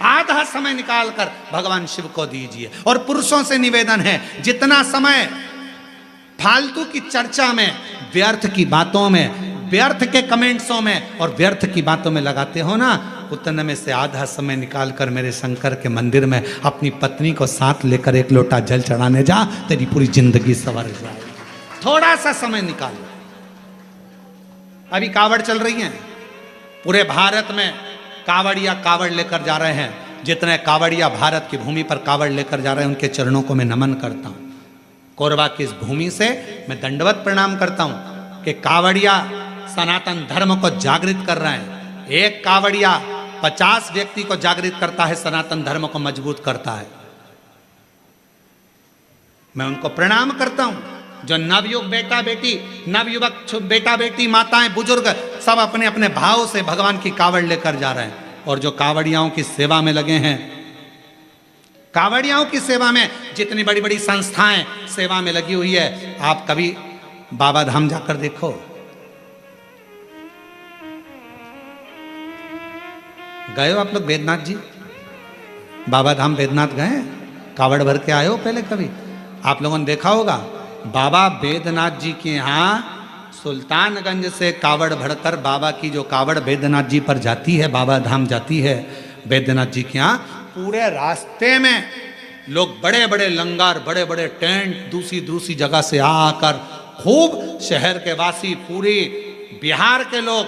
Speaker 1: आधा समय निकालकर भगवान शिव को दीजिए। और पुरुषों से निवेदन है, जितना समय फालतू की चर्चा में, व्यर्थ की बातों में, व्यर्थ के कमेंट्सों में और व्यर्थ की बातों में लगाते हो ना, उतने में से आधा समय निकालकर मेरे शंकर के मंदिर में अपनी पत्नी को साथ लेकर 1 लोटा जल चढ़ाने जा, तेरी पूरी जिंदगी संवर जाएगी। थोड़ा सा समय निकाल लो। अभी कावड़ चल रही है, पूरे भारत में कावड़िया कावड़ लेकर जा रहे हैं। जितने कावड़िया भारत की भूमि पर कावड़ लेकर जा रहे हैं, उनके चरणों को मैं नमन करता हूं। कोरबा की इस भूमि से मैं दंडवत प्रणाम करता हूं कि कावड़िया सनातन धर्म को जागृत कर रहे हैं। एक कावड़िया 50 व्यक्ति को जागृत करता है, सनातन धर्म को मजबूत करता है। मैं उनको प्रणाम करता हूं। जो नवयुग बेटा बेटी, नवयुवक बेटा बेटी, माताएं, बुजुर्ग, सब अपने अपने भाव से भगवान की कावड़ लेकर जा रहे हैं। और जो कावड़ियाओं की सेवा में लगे हैं, कावड़ियाओं की सेवा में जितनी बड़ी बड़ी संस्थाएं सेवा में लगी हुई है, आप कभी बाबा धाम जाकर देखो। गए हो आप लोग बैद्यनाथ जी? बाबा धाम बैद्यनाथ गए? कावड़ भर के आए हो पहले कभी? आप लोगों ने देखा होगा, बाबा बैद्यनाथ जी के यहाँ सुल्तानगंज से कावड़ भरकर बाबा की जो कावड़ बैद्यनाथ जी पर जाती है, बाबा धाम जाती है बैद्यनाथ जी के यहाँ, पूरे रास्ते में लोग बड़े बड़े लंगर, बड़े बड़े टेंट दूसरी दूसरी जगह से आकर, खूब शहर के वासी, पूरी बिहार के लोग,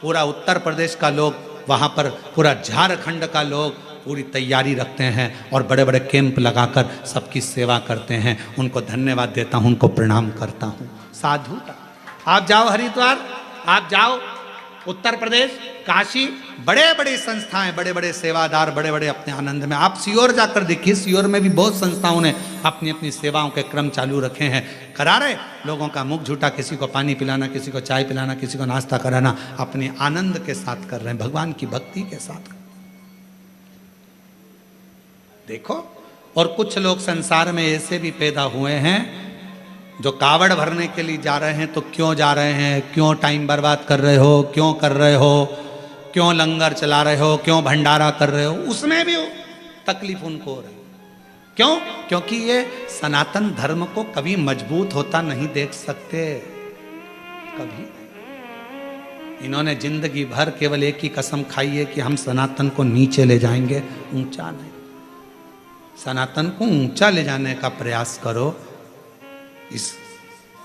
Speaker 1: पूरा उत्तर प्रदेश का लोग, वहाँ पर पूरा झारखंड का लोग पूरी तैयारी रखते हैं और बड़े बड़े कैंप लगाकर सबकी सेवा करते हैं। उनको धन्यवाद देता हूँ, उनको प्रणाम करता हूँ। साधुता। आप जाओ हरिद्वार, आप जाओ उत्तर प्रदेश, काशी, बड़े बड़े संस्थाएं, बड़े बड़े सेवादार, बड़े बड़े अपने आनंद में। आप सीहोर जाकर देखिए, सीहोर में भी बहुत संस्थाओं ने अपनी अपनी सेवाओं के क्रम चालू रखे हैं। करा रहे लोगों का मुख झूठा, किसी को पानी पिलाना, किसी को चाय पिलाना, किसी को नाश्ता कराना, अपने आनंद के साथ कर रहे हैं, भगवान की भक्ति के साथ। देखो, और कुछ लोग संसार में ऐसे भी पैदा हुए हैं जो कावड़ भरने के लिए जा रहे हैं तो क्यों जा रहे हैं, क्यों टाइम बर्बाद कर रहे हो, क्यों कर रहे हो, क्यों लंगर चला रहे हो, क्यों भंडारा कर रहे हो, उसमें भी तकलीफ उनको हो रही। क्यों? क्योंकि ये सनातन धर्म को कभी मजबूत होता नहीं देख सकते, कभी। इन्होंने जिंदगी भर केवल एक ही कसम खाई है कि हम सनातन को नीचे ले जाएंगे, ऊंचा नहीं। सनातन को ऊंचा ले जाने का प्रयास करो। इस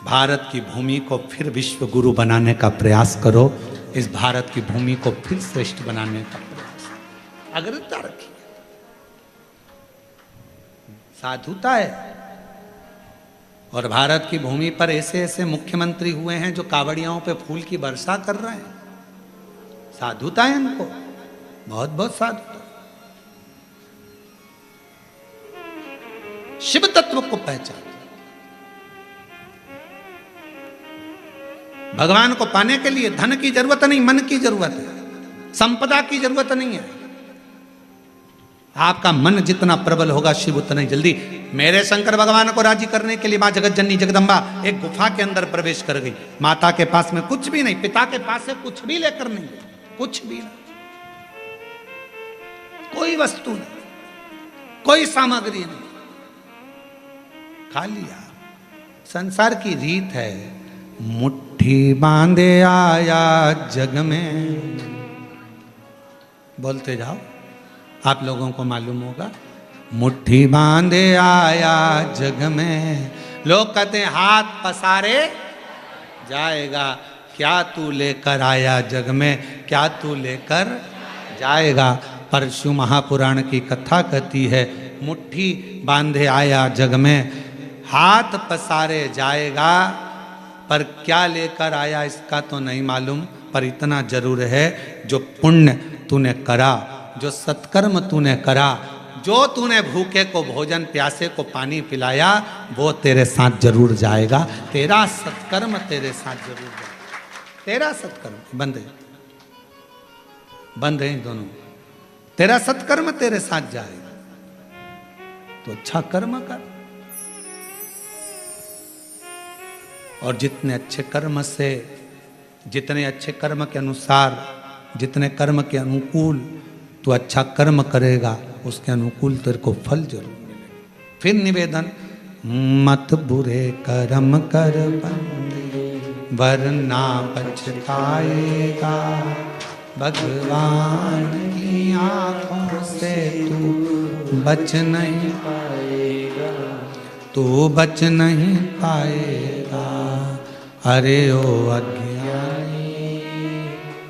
Speaker 1: भारत की भूमि को फिर विश्व गुरु बनाने का प्रयास करो। इस भारत की भूमि को फिर श्रेष्ठ बनाने का प्रयास, अग्रता रखिए। साधुता है। और भारत की भूमि पर ऐसे ऐसे मुख्यमंत्री हुए हैं जो कावड़ियाओं पे फूल की वर्षा कर रहे हैं। साधुता है इनको, बहुत बहुत साधुता। शिव तत्व को पहचान। भगवान को पाने के लिए धन की जरूरत नहीं, मन की जरूरत है, संपदा की जरूरत नहीं है। आपका मन जितना प्रबल होगा, शिव उतना ही जल्दी। मेरे शंकर भगवान को राजी करने के लिए मां जगत जननी जगदम्बा एक गुफा के अंदर प्रवेश कर गई। माता के पास में कुछ भी नहीं, पिता के पास से कुछ भी लेकर नहीं गई, कुछ भी नहीं, कोई वस्तु नहीं, कोई सामग्री नहीं, खा लिया। संसार की रीत है, मुट्ठी बांधे आया जग में। बोलते जाओ, आप लोगों को मालूम होगा। मुट्ठी बांधे आया जग में, लोग कहते हैं हाथ पसारे जाएगा। क्या तू लेकर आया जग में, क्या तू लेकर जाएगा। परशु महापुराण की कथा कहती है, मुट्ठी बांधे आया जग में, हाथ पसारे जाएगा, पर क्या लेकर आया इसका तो नहीं मालूम। पर इतना जरूर है, जो पुण्य तूने करा, जो सत्कर्म तूने करा, जो तूने भूखे को भोजन, प्यासे को पानी पिलाया, वो तेरे साथ जरूर जाएगा। तेरा सत्कर्म तेरे साथ जरूर जाएगा। तेरा सत्कर्म बंद है, बंद है दोनों। तेरा सत्कर्म तेरे साथ जाएगा, तो अच्छा कर्म कर। और जितने अच्छे कर्म से, जितने अच्छे कर्म के अनुसार, जितने कर्म के अनुकूल तो अच्छा कर्म करेगा, उसके अनुकूल तेरे को फल जरूर मिलेगा। फिर निवेदन, मत बुरे कर्म कर बंदे, वरना पछताएगा। भगवान की आंखों से तू बच नहीं पाएगा, तू बच नहीं पाएगा। अरे ओ अज्ञानी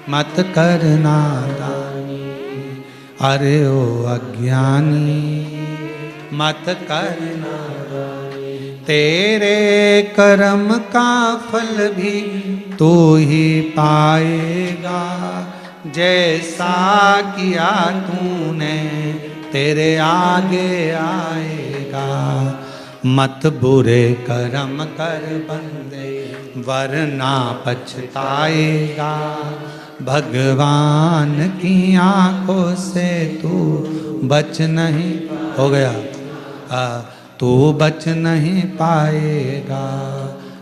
Speaker 1: मत करना दानी, अरे ओ अज्ञानी मत करना दानी। तेरे कर्म का फल भी तू ही पाएगा, जैसा किया तूने तेरे आगे आएगा। मत बुरे कर्म कर बंदे, वरना पछताएगा। भगवान की आंखों से तू बच नहीं, हो गया, तू बच नहीं पाएगा।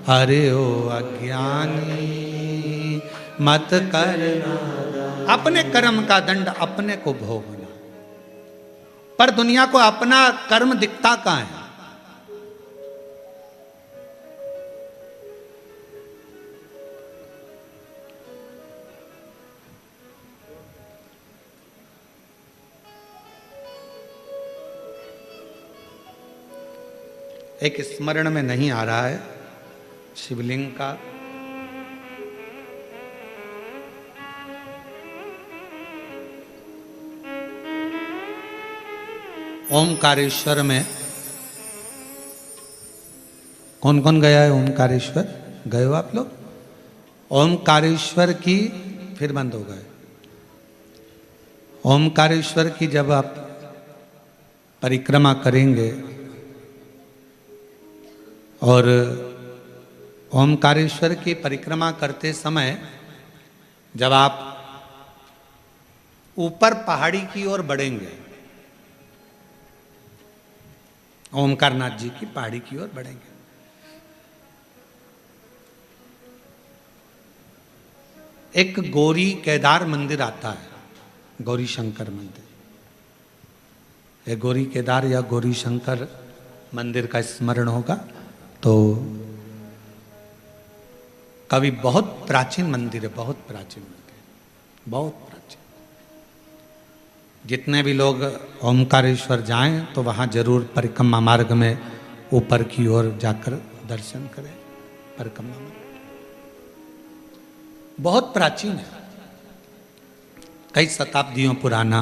Speaker 1: अरे ओ अज्ञानी मत करना। अपने कर्म का दंड अपने को भोगना। पर दुनिया को अपना कर्म दिखता कहाँ है? एक स्मरण में नहीं आ रहा है शिवलिंग का। ओमकारेश्वर में कौन कौन गया है? ओमकारेश्वर गए हो आप लोग? ओमकारेश्वर की, फिर बंद हो गए। ओमकारेश्वर की जब आप परिक्रमा करेंगे और ओमकारेश्वर की परिक्रमा करते समय जब आप ऊपर पहाड़ी की ओर बढ़ेंगे, ओमकारनाथ जी की पहाड़ी की ओर बढ़ेंगे, एक गौरी केदार मंदिर आता है, गौरी शंकर मंदिर। ये गौरी केदार या गौरी शंकर मंदिर का स्मरण होगा तो कभी बहुत प्राचीन मंदिर है, बहुत प्राचीन मंदिर, बहुत प्राचीन। जितने भी लोग ओमकारेश्वर जाएं तो वहाँ जरूर परिक्रमा मार्ग में ऊपर की ओर जाकर दर्शन करें। परिक्रमा मार्ग बहुत प्राचीन है, कई शताब्दियों पुराना,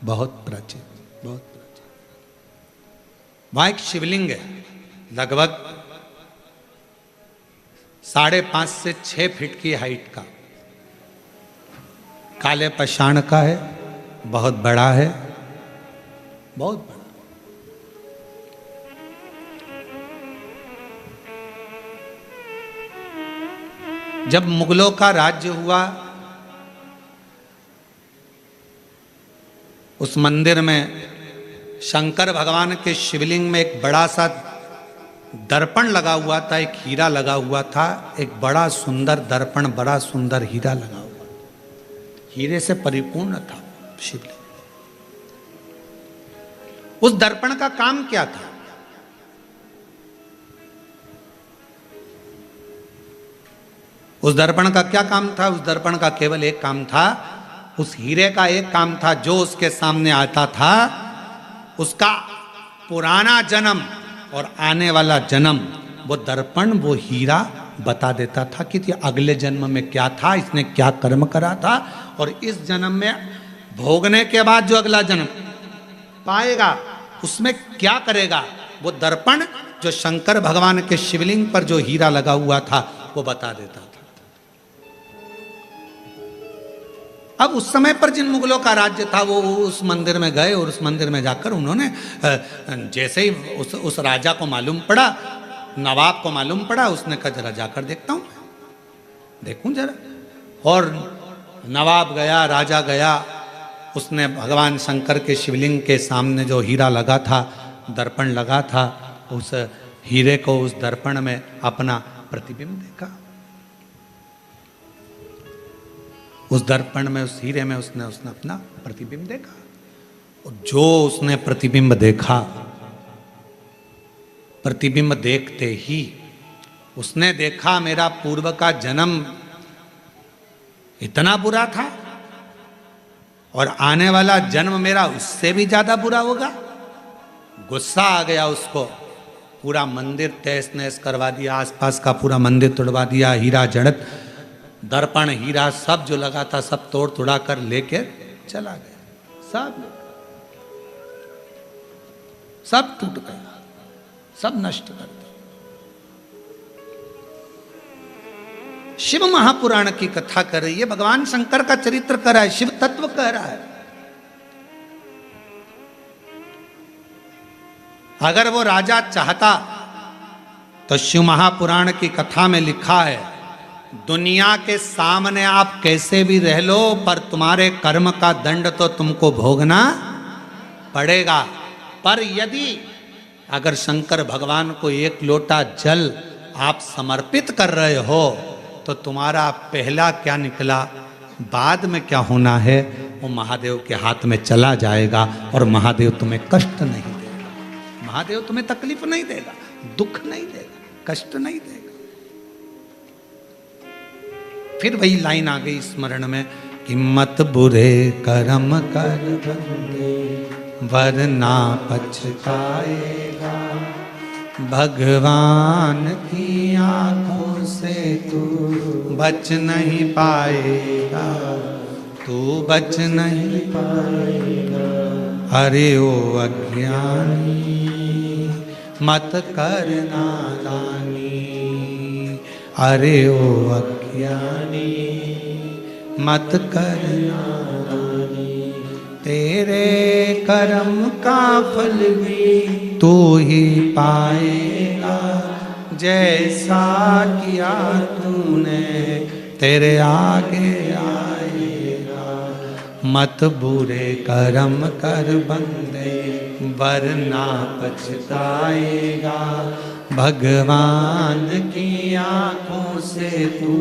Speaker 1: बहुत प्राचीन, बहुत प्राचीन। वहाँ एक शिवलिंग है, लगभग 5.5 से 6 फीट की हाइट का, काले पाषाण का है, बहुत बड़ा है, बहुत बड़ा। जब मुगलों का राज्य हुआ, उस मंदिर में शंकर भगवान के शिवलिंग में एक बड़ा सा दर्पण लगा हुआ था, एक हीरा लगा हुआ था, एक बड़ा सुंदर दर्पण, बड़ा सुंदर हीरा लगा हुआ, हीरे से परिपूर्ण था शिवलिंग। उस दर्पण का काम क्या था? उस दर्पण का क्या काम था? उस दर्पण का केवल एक काम था, उस हीरे का एक काम था, जो उसके सामने आता था उसका पुराना जन्म और आने वाला जन्म, वो दर्पण, वो हीरा बता देता था कि अगले जन्म में क्या था, इसने क्या कर्म करा था, और इस जन्म में भोगने के बाद जो अगला जन्म पाएगा उसमें क्या करेगा। वो दर्पण जो शंकर भगवान के शिवलिंग पर जो हीरा लगा हुआ था वो बता देता था। अब उस समय पर जिन मुगलों का राज्य था वो उस मंदिर में गए और उस मंदिर में जाकर उन्होंने जैसे ही उस राजा को मालूम पड़ा, नवाब को मालूम पड़ा, उसने कहा जरा जाकर देखता हूं, देखूं जरा। और नवाब गया, राजा गया, उसने भगवान शंकर के शिवलिंग के सामने जो हीरा लगा था, दर्पण लगा था, उस हीरे को उस दर्पण में अपना प्रतिबिंब देखा। उस दर्पण में, उस हीरे में उसने अपना प्रतिबिंब देखा। और जो उसने प्रतिबिंब देखा, प्रतिबिंब देखते ही उसने देखा मेरा पूर्व का जन्म इतना बुरा था और आने वाला जन्म मेरा उससे भी ज्यादा बुरा होगा। गुस्सा आ गया उसको, पूरा मंदिर तहस नहस करवा दिया, आसपास का पूरा मंदिर तोड़वा दिया, हीरा जड़त, दर्पण, हीरा सब जो लगा था सब तोड़ तोड़ा कर लेके चला गया। सब टूट गया, सब नष्ट कर दिया। शिव महापुराण की कथा कर रही है, भगवान शंकर का चरित्र कर रहा है, शिव तत्व कह रहा है। अगर वो राजा चाहता तो शिव महापुराण की कथा में लिखा है, दुनिया के सामने आप कैसे भी रह लो पर तुम्हारे कर्म का दंड तो तुमको भोगना पड़ेगा। पर यदि अगर शंकर भगवान को एक लोटा जल आप समर्पित कर रहे हो तो तुम्हारा पहला क्या निकला, बाद में क्या होना है, वो महादेव के हाथ में चला जाएगा और महादेव तुम्हें कष्ट नहीं देगा, महादेव तुम्हें तकलीफ नहीं देगा, दुख नहीं देगा, कष्ट नहीं देगा। फिर वही लाइन आ गई स्मरण में कि मत बुरे कर्म कर बंदे वरना पछताएगा, भगवान की आंखों से तू बच नहीं पाएगा, तू बच नहीं पाएगा। अरे ओ अज्ञानी मत कर नादानी, अरे ओ अज्ञानी मत कर नादानी, तेरे कर्म का फल भी तू ही पाएगा, जैसा किया तूने तेरे आगे आएगा। मत बुरे कर्म कर बंदे, वरना पछताएगा। भगवान की आंखों से तू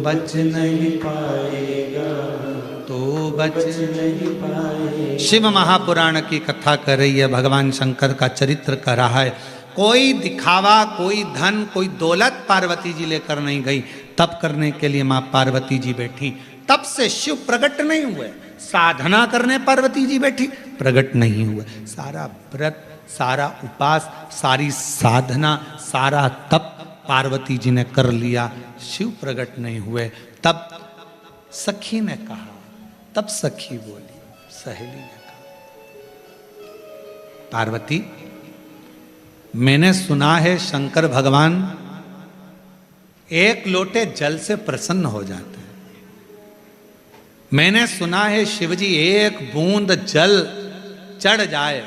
Speaker 1: बच नहीं पाएगा, तो बच नहीं पाएगा। शिव महापुराण की कथा कर रही है, भगवान शंकर का चरित्र कर रहा है। कोई दिखावा, कोई धन, कोई दौलत पार्वती जी लेकर नहीं गई। तप करने के लिए माँ पार्वती जी बैठी, तब से शिव प्रकट नहीं हुए। साधना करने पार्वती जी बैठी, प्रकट नहीं हुए। सारा व्रत, सारा उपास, सारी साधना, सारा तप पार्वती जी ने कर लिया, शिव प्रकट नहीं हुए। तब सखी ने कहा, तब सखी बोली, सहेली ने कहा, पार्वती मैंने सुना है शंकर भगवान एक लोटे जल से प्रसन्न हो जाते हैं। मैंने सुना है शिवजी एक बूंद जल चढ़ जाए,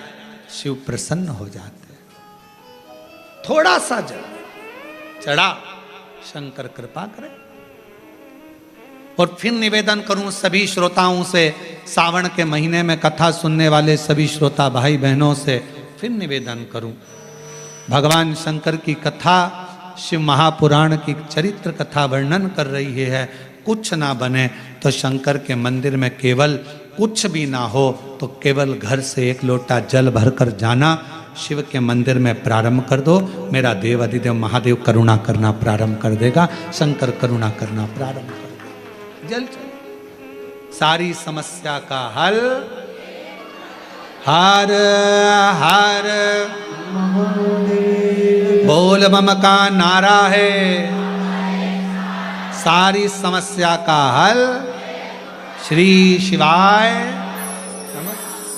Speaker 1: शिव प्रसन्न हो जाते हैं। थोड़ा सा जल चढ़ा, शंकर कृपा करे। और फिर निवेदन करूं सभी श्रोताओं से, सावन के महीने में कथा सुनने वाले सभी श्रोता भाई बहनों से फिर निवेदन करूं, भगवान शंकर की कथा, शिव महापुराण की चरित्र कथा वर्णन कर रही है। कुछ ना बने तो शंकर के मंदिर में केवल कुछ भी ना हो तो केवल घर से एक लोटा जल भरकर जाना, शिव के मंदिर में प्रारंभ कर दो। मेरा देव अधिदेव महादेव करुणा करना प्रारंभ कर देगा, शंकर करुणा करना प्रारंभ कर देगा। जल चलो, सारी समस्या का हल हर हर बोल बम का नारा है, सारी समस्या का हल श्री शिवाय।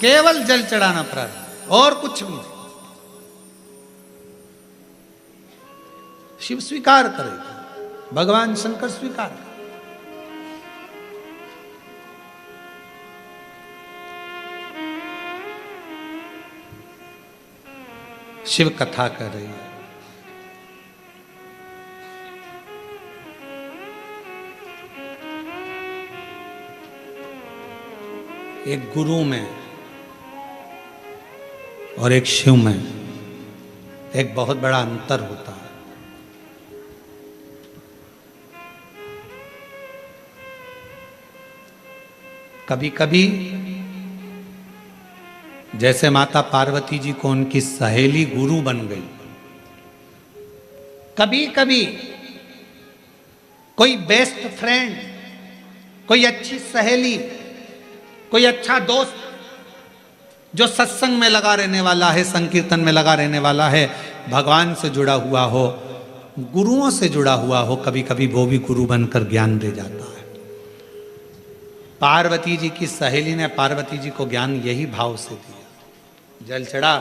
Speaker 1: केवल जल चढ़ाना प्रारंभ, और कुछ भी नहीं। शिव स्वीकार करेगा, भगवान शंकर स्वीकार करेगा। शिव कथा कर रही है। एक गुरु में और एक शिव में एक बहुत बड़ा अंतर होता है। कभी कभी जैसे माता पार्वती जी को उनकी सहेली गुरु बन गई, कभी कभी कोई बेस्ट फ्रेंड, कोई अच्छी सहेली, कोई अच्छा दोस्त जो सत्संग में लगा रहने वाला है, संकीर्तन में लगा रहने वाला है, भगवान से जुड़ा हुआ हो, गुरुओं से जुड़ा हुआ हो, कभी कभी वो भी गुरु बनकर ज्ञान दे जाता है। पार्वती जी की सहेली ने पार्वती जी को ज्ञान यही भाव से दिया। जल चढ़ा,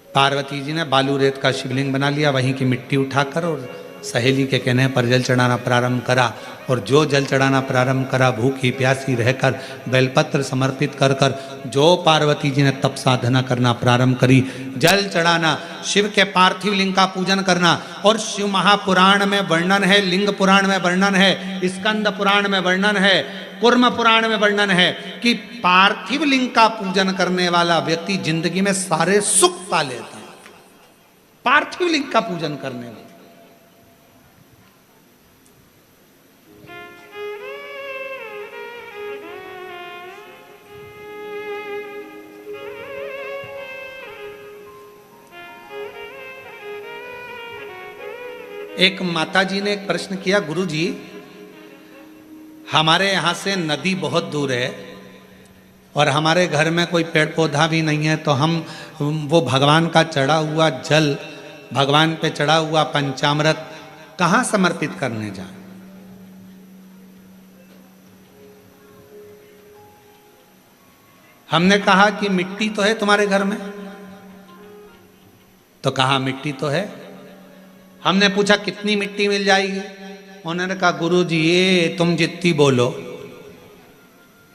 Speaker 1: पार्वती जी ने बालू रेत का शिवलिंग बना लिया, वहीं की मिट्टी उठाकर और सहेली के कहने पर जल चढ़ाना प्रारंभ करा। और जो जल चढ़ाना प्रारंभ करा, भूखी प्यासी रहकर बेलपत्र समर्पित कर कर जो पार्वती जी ने तप साधना करना प्रारंभ करी, जल चढ़ाना, शिव के पार्थिव लिंग का पूजन करना। और शिव महापुराण में वर्णन है, लिंग पुराण में वर्णन है, स्कंद पुराण में वर्णन है, कुर्म पुराण में वर्णन है कि पार्थिव लिंग का पूजन करने वाला व्यक्ति जिंदगी में सारे सुख पा लेता है। पार्थिव लिंग का पूजन करने वाला। एक माता जी ने एक प्रश्न किया, गुरु जी हमारे यहाँ से नदी बहुत दूर है और हमारे घर में कोई पेड़ पौधा भी नहीं है, तो हम वो भगवान का चढ़ा हुआ जल, भगवान पे चढ़ा हुआ पंचामृत कहाँ समर्पित करने जाएं? हमने कहा कि मिट्टी तो है तुम्हारे घर में, तो कहा मिट्टी तो है। हमने पूछा कितनी मिट्टी मिल जाएगी? उन्होंने कहा गुरुजी ये तुम जितनी बोलो,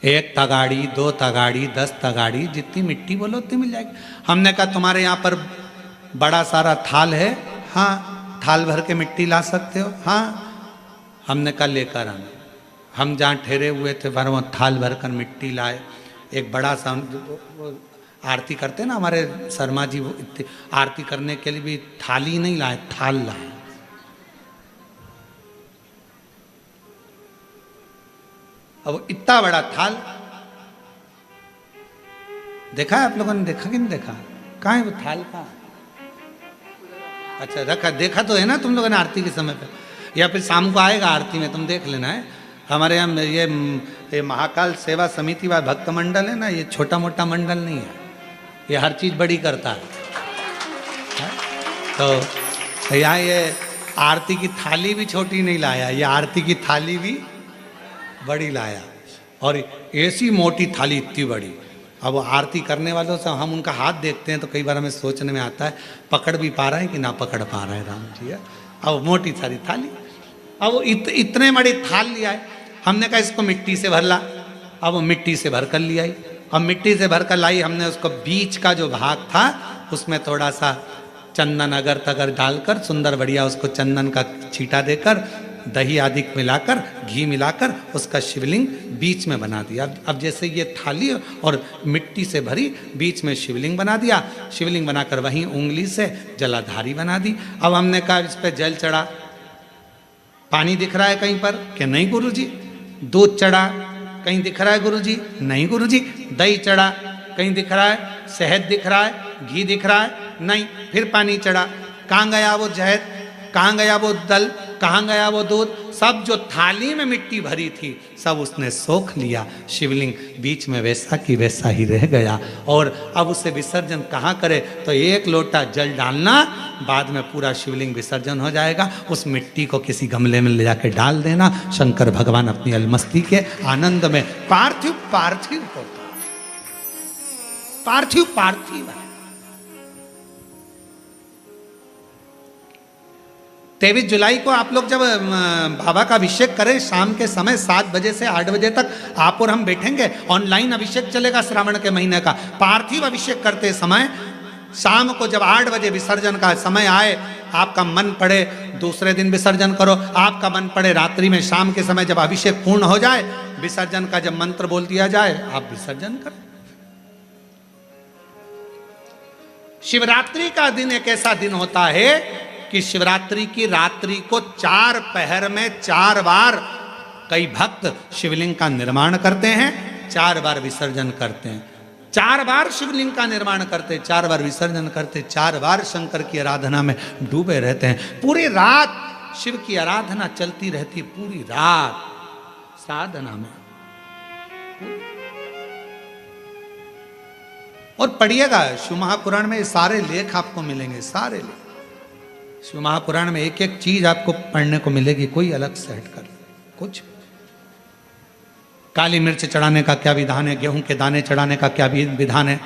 Speaker 1: 1 तगाड़ी 2 तगाड़ी 10 तगाड़ी, जितनी मिट्टी बोलो उतनी मिल जाएगी। हमने कहा तुम्हारे यहाँ पर बड़ा सारा थाल है? हाँ। थाल भर के मिट्टी ला सकते हो? हाँ। हमने कहा लेकर आना। हम जहाँ ठहरे हुए थे वहाँ वो थाल भरकर मिट्टी लाए, एक बड़ा सा आरती करते ना हमारे शर्मा जी, वो आरती करने के लिए भी थाली नहीं लाए, थाल लाए। अब इतना बड़ा थाल देखा है आप लोगों ने, देखा कि नहीं देखा? कहाँ है वो थाल का? अच्छा रखा, देखा तो है ना तुम लोगों ने आरती के समय पे, या फिर शाम को आएगा आरती में, तुम देख लेना है। हमारे यहाँ ये महाकाल सेवा समिति व भक्त मंडल है ना, ये छोटा मोटा मंडल नहीं है, ये हर चीज़ बड़ी करता है। तो यहाँ ये आरती की थाली भी छोटी नहीं लाया, ये आरती की थाली भी बड़ी लाया, और ऐसी मोटी थाली इतनी बड़ी। अब वो आरती करने वालों से हम उनका हाथ देखते हैं तो कई बार हमें सोचने में आता है पकड़ भी पा रहा है कि ना पकड़ पा रहा है राम जी। अब मोटी सारी थाली, अब वो इतने बड़ी थाल लिया है। हमने कहा इसको मिट्टी से भर ला, अब वो मिट्टी से भर कर लिया। अब मिट्टी से भर कर लाई, हमने उसको बीच का जो भाग था उसमें थोड़ा सा चंदन अगर तगर डालकर, सुंदर बढ़िया उसको चंदन का छींटा देकर, दही आदि मिलाकर, घी मिलाकर उसका शिवलिंग बीच में बना दिया। अब जैसे ये थाली और मिट्टी से भरी, बीच में शिवलिंग बना दिया। शिवलिंग बनाकर वहीं उंगली से जलाधारी बना दी। अब हमने कहा इस पर जल चढ़ा, पानी दिख रहा है कहीं पर कि नहीं गुरुजी? दूध चढ़ा, कहीं दिख रहा है गुरुजी? नहीं गुरुजी। दही चढ़ा, कहीं दिख रहा है? शहद दिख रहा है? घी दिख रहा है? नहीं। फिर पानी चढ़ा, कहाँ गया वो शहद, कहाँ गया वो दल, कहाँ गया वो दूध? सब जो थाली में मिट्टी भरी थी सब उसने सोख लिया। शिवलिंग बीच में वैसा की वैसा ही रह गया। और अब उसे विसर्जन कहाँ करे? तो एक लोटा जल डालना, बाद में पूरा शिवलिंग विसर्जन हो जाएगा। उस मिट्टी को किसी गमले में ले जाके डाल देना। शंकर भगवान अपनी अलमस्ती के आनंद में, पार्थिव पार्थिव होता, पार्थिव पार्थिव है। 23 जुलाई को आप लोग जब बाबा का अभिषेक करें, शाम के समय 7 बजे से 8 बजे तक आप और हम बैठेंगे। ऑनलाइन अभिषेक चलेगा श्रावण के महीने का। पार्थिव अभिषेक करते समय शाम को जब 8 बजे विसर्जन का समय आए, आपका मन पड़े दूसरे दिन विसर्जन करो, आपका मन पड़े रात्रि में, शाम के समय जब अभिषेक पूर्ण हो जाए, विसर्जन का जब मंत्र बोल दिया जाए, आप विसर्जन करें। शिवरात्रि का दिन एक ऐसा दिन होता है कि शिवरात्रि की रात्रि को 4 पहर में 4 बार कई भक्त शिवलिंग का निर्माण करते हैं, 4 बार विसर्जन करते हैं। 4 बार शिवलिंग का निर्माण करते, 4 बार विसर्जन करते, 4 बार शंकर की आराधना में डूबे रहते हैं। पूरी रात शिव की आराधना चलती रहती, पूरी रात साधना में। और पढ़िएगा शिव महापुराण में सारे लेख आपको मिलेंगे, सारे लेख। शिव महापुराण में एक एक चीज आपको पढ़ने को मिलेगी, कोई अलग से हटकर कुछ। काली मिर्च चढ़ाने का क्या विधान है, गेहूं के दाने चढ़ाने का क्या विधान है,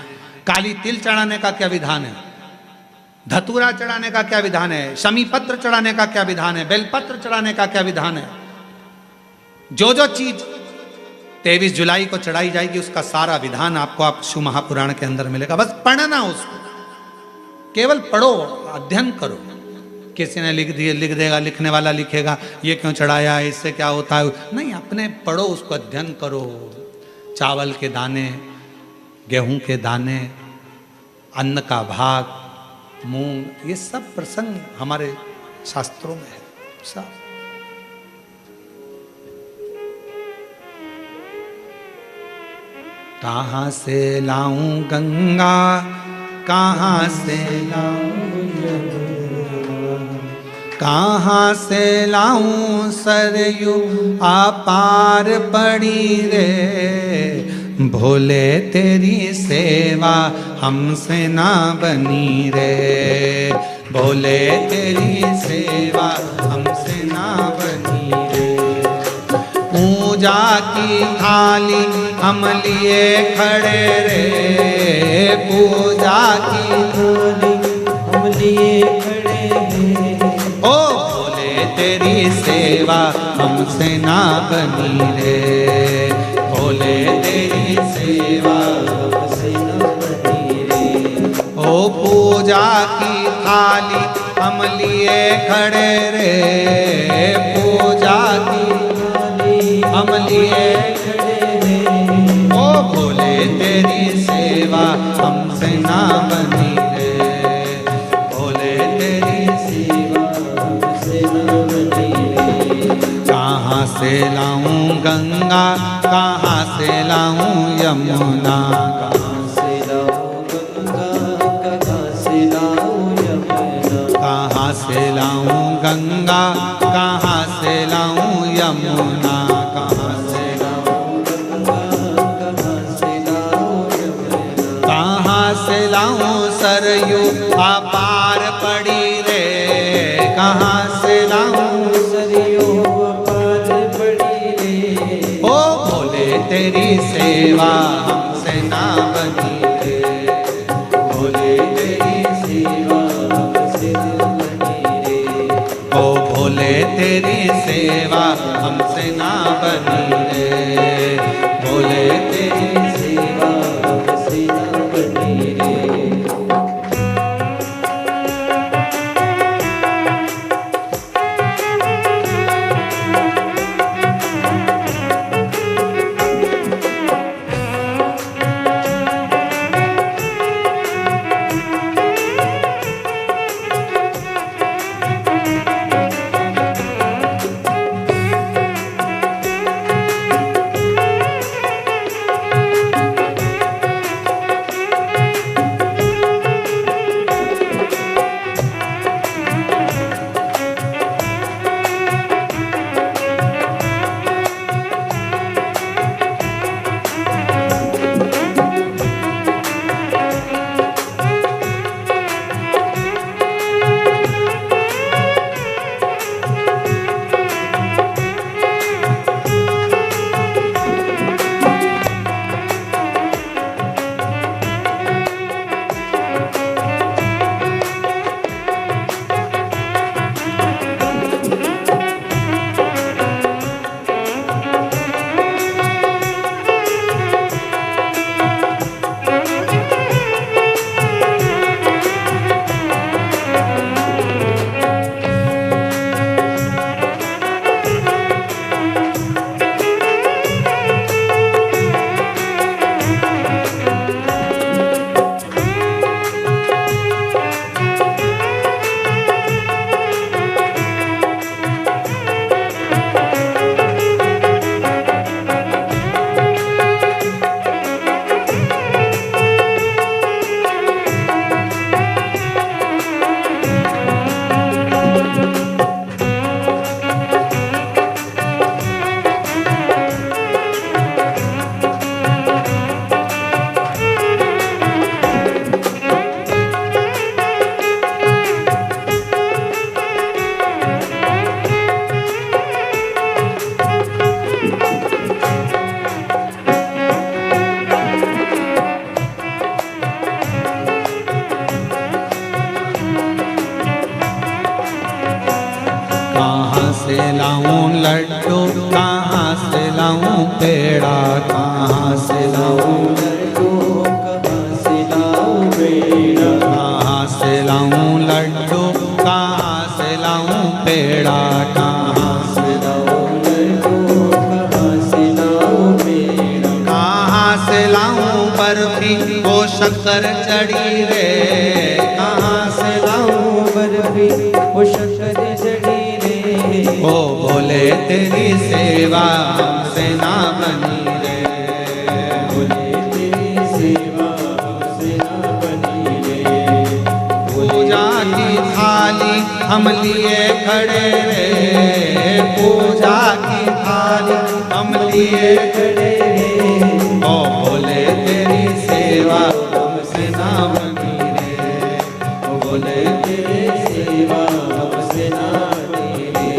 Speaker 1: काली तिल चढ़ाने का क्या विधान है, धतूरा चढ़ाने का क्या विधान है, शमी पत्र चढ़ाने का क्या विधान है, बेलपत्र चढ़ाने का क्या विधान है। जो जो चीज 23 जुलाई को चढ़ाई जाएगी उसका सारा विधान आपको आप शिव महापुराण के अंदर मिलेगा। बस पढ़ना उसको, केवल पढ़ो, अध्ययन करो। किसी ने लिख दिए, लिख देगा, लिखने वाला लिखेगा ये क्यों चढ़ाया, इससे क्या होता है, नहीं, अपने पढ़ो, उसको अध्ययन करो। चावल के दाने, गेहूं के दाने, अन्न का भाग, मूंग, ये सब प्रसंग हमारे शास्त्रों में है सब। कहाँ से लाऊं गंगा, कहाँ से लाऊं यमुना, कहाँ से लाऊं सरयू अपार पड़ी रे, भोले तेरी सेवा हमसे ना बनी रे, भोले तेरी सेवा हमसे ना बनी रे। पूजा की थाली हम लिए खड़े रे, पूजा की थाली हम लिए खड़े रे, ओ भोले तेरी सेवा हमसे ना बनी रे, भोले तेरी सेवा हमसे ना बनी रे। ओ पूजा की थाली हम लिए खड़े रे, पूजा की थाली हम लिए खड़े हैं। ओ भोले तेरी सेवा हमसे ना बनी रे, भोले तेरी सेवा हमसे ना बनी रे। कहाँ से लाऊं गंगा, कहाँ से लाऊं यमुना, कहाँ से लाऊं गंगा, कहाँ से लाऊं यमुना, कहाँ से लाऊं गंगा, कहाँ से लाऊं यमुना, कहाँ से लाऊं गंगा, कहाँ से लाऊं यमुना, कहाँ से लाऊं सरयू अपार पड़ी रे, कहाँ से लाऊं सरयू अपार पड़ी रे। ओ भोले तेरी सेवा हमसे ना बनी रे, भोले तेरी सेवा हमसे ना बनी रे। ओ भोले तेरी सेवा हमसे ना बनी रे, भोले तेरी सेवा हमसे ना बनी रे। से लाऊं लड्डू, कहाँ से लाऊं पेड़ा, कहाँ से लाऊं लड्डू, कहाँ से लाऊं पेड़ा, कहाँ से लाऊं लड्डू, कहाँ से लाऊं पेड़ा, कहाँ से लाऊं लड्डू, कहाँ से लाऊं पेड़ा, कहाँ से लाऊं बर्फी वो शक्कर चढ़ी रे, कहाँ से लाऊं बर्फी वो शक्कर चढ़ी। ओ भोले तेरी सेवा हमसे ना बनी रे, भोले तेरी सेवा हमसे ना बनी रे। पूजा की थाली हम लिए खड़े रे, पूजा की थाली हम लिए खड़े रे। ओ भोले तेरी सेवा हमसे ना बनी रे, ओ भोले तेरी सेवा हमसे ना बनी रे।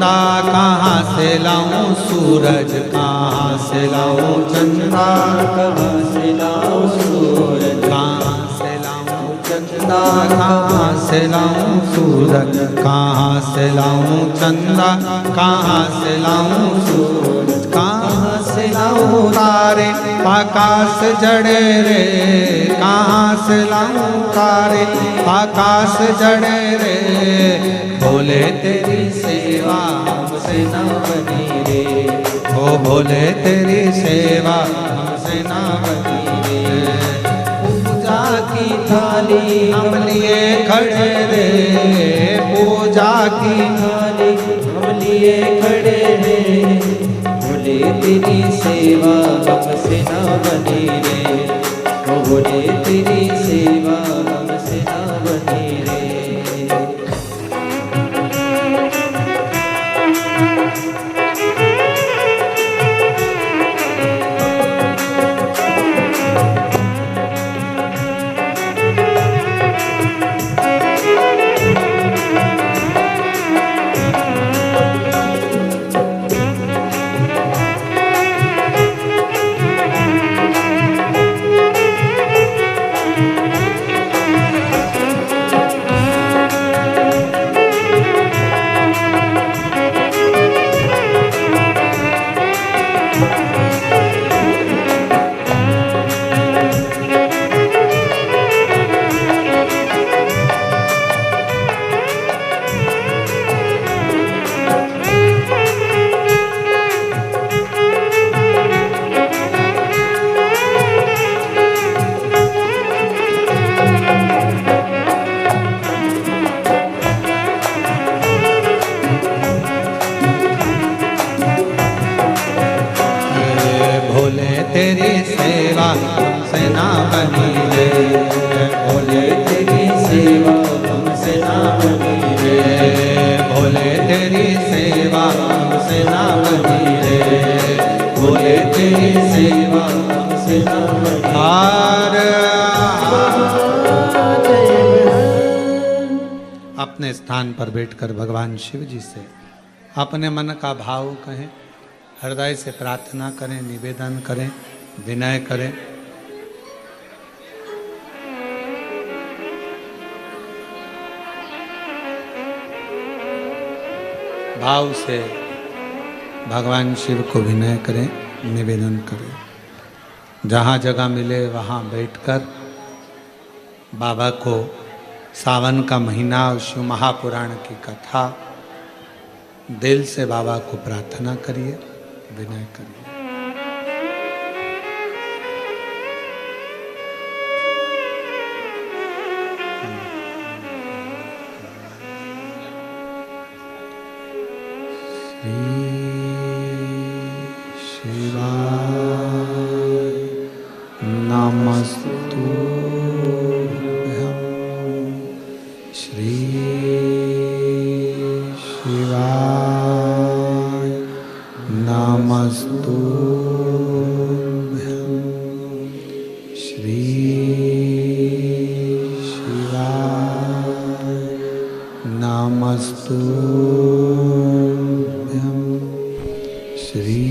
Speaker 1: चंदा कहाँ से लाऊं, सूरज कहाँ से लाऊं, चंदा
Speaker 2: कहाँ से लाऊं सूरज,
Speaker 1: कहाँ से लाऊं,
Speaker 2: चंदा
Speaker 1: कहाँ से लाऊं, सूरज कहाँ से लाऊं, चंदा कहाँ से लाऊं, सूरज कहाँ से लाऊं, तारे आकाश जड़े रे, कहाँ से लाऊं तारे आकाश जड़े रे, भोले तेरी सेवा हमसे न बनी रे, ओ भोले तेरी सेवा हमसे न बनी रे, पूजा की थाली हम लिए खड़े रे, पूजा की
Speaker 2: थाली हम लिए खड़े हैं, भोले तेरी सेवा हमसे न बनी रे, ओ भोले तेरी सेवा हमसे न बनी रे।
Speaker 1: तेरी सेवा हमसे ना बनी रे, भोले तेरी सेवा हमसे ना बनी रे, भोले तेरी सेवा हमसे ना बनी रे, भोले तेरी सेवा हमसे ना बनी। अपने स्थान पर बैठकर भगवान शिव जी से अपने मन का भाव कहें, हृदय से प्रार्थना करें, निवेदन करें, विनय करें। भाव से भगवान शिव को विनय करें, निवेदन करें। जहाँ जगह मिले वहाँ बैठकर बाबा को सावन का महीना और शिव महापुराण की कथा दिल से बाबा को प्रार्थना करिए, विनय करिए। श्री शिवाय नमस्तुभ्यं, श्री शिवाय नमस्तुभ्यं, श्री शिवाय नमस्तुभ्यं, श्री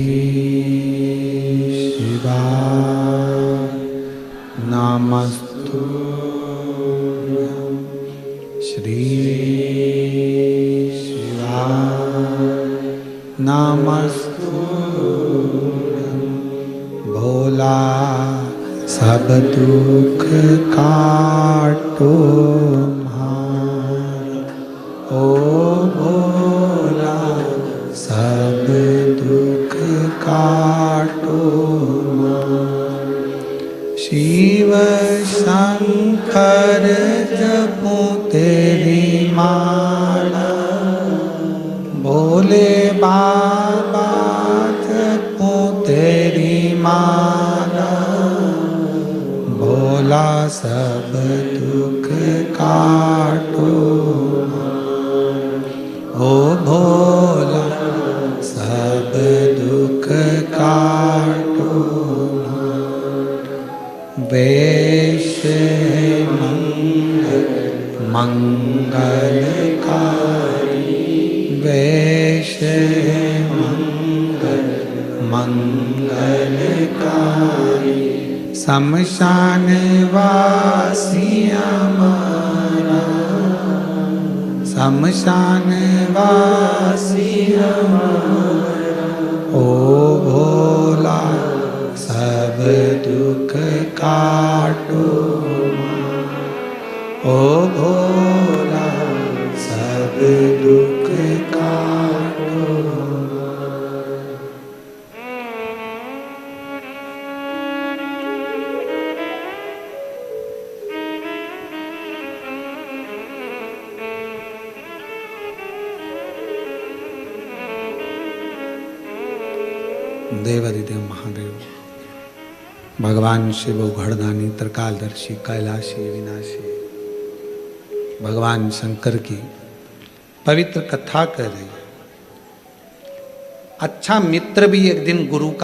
Speaker 1: शिवाय नमस्तुभ्यं, श्री शिवाय नमस्तुभ्यं। भोला सब दुख काटो म्हारा, ओ भोला सब दुख काटो म्हारा, शिव शंकर जपो तेरी माला, भोले बाबा जपो तेरी माला, भोला सब दुख काटो, ओ भोला सब दुख काटो, वेश मंगलकारी, वेश मंगल मंगलकारी शमशान वासी हमारा शमशान वासी हमारा ओ भोला सब दुख काटो ओ भोला सब दुख काटो। देवादिदेव महादेव भगवान शिव घड़दानी त्रिकालदर्शी कैलाशी विनाशी भगवान शंकर की पवित्र कथा कर रही। अच्छा मित्र भी एक दिन गुरु का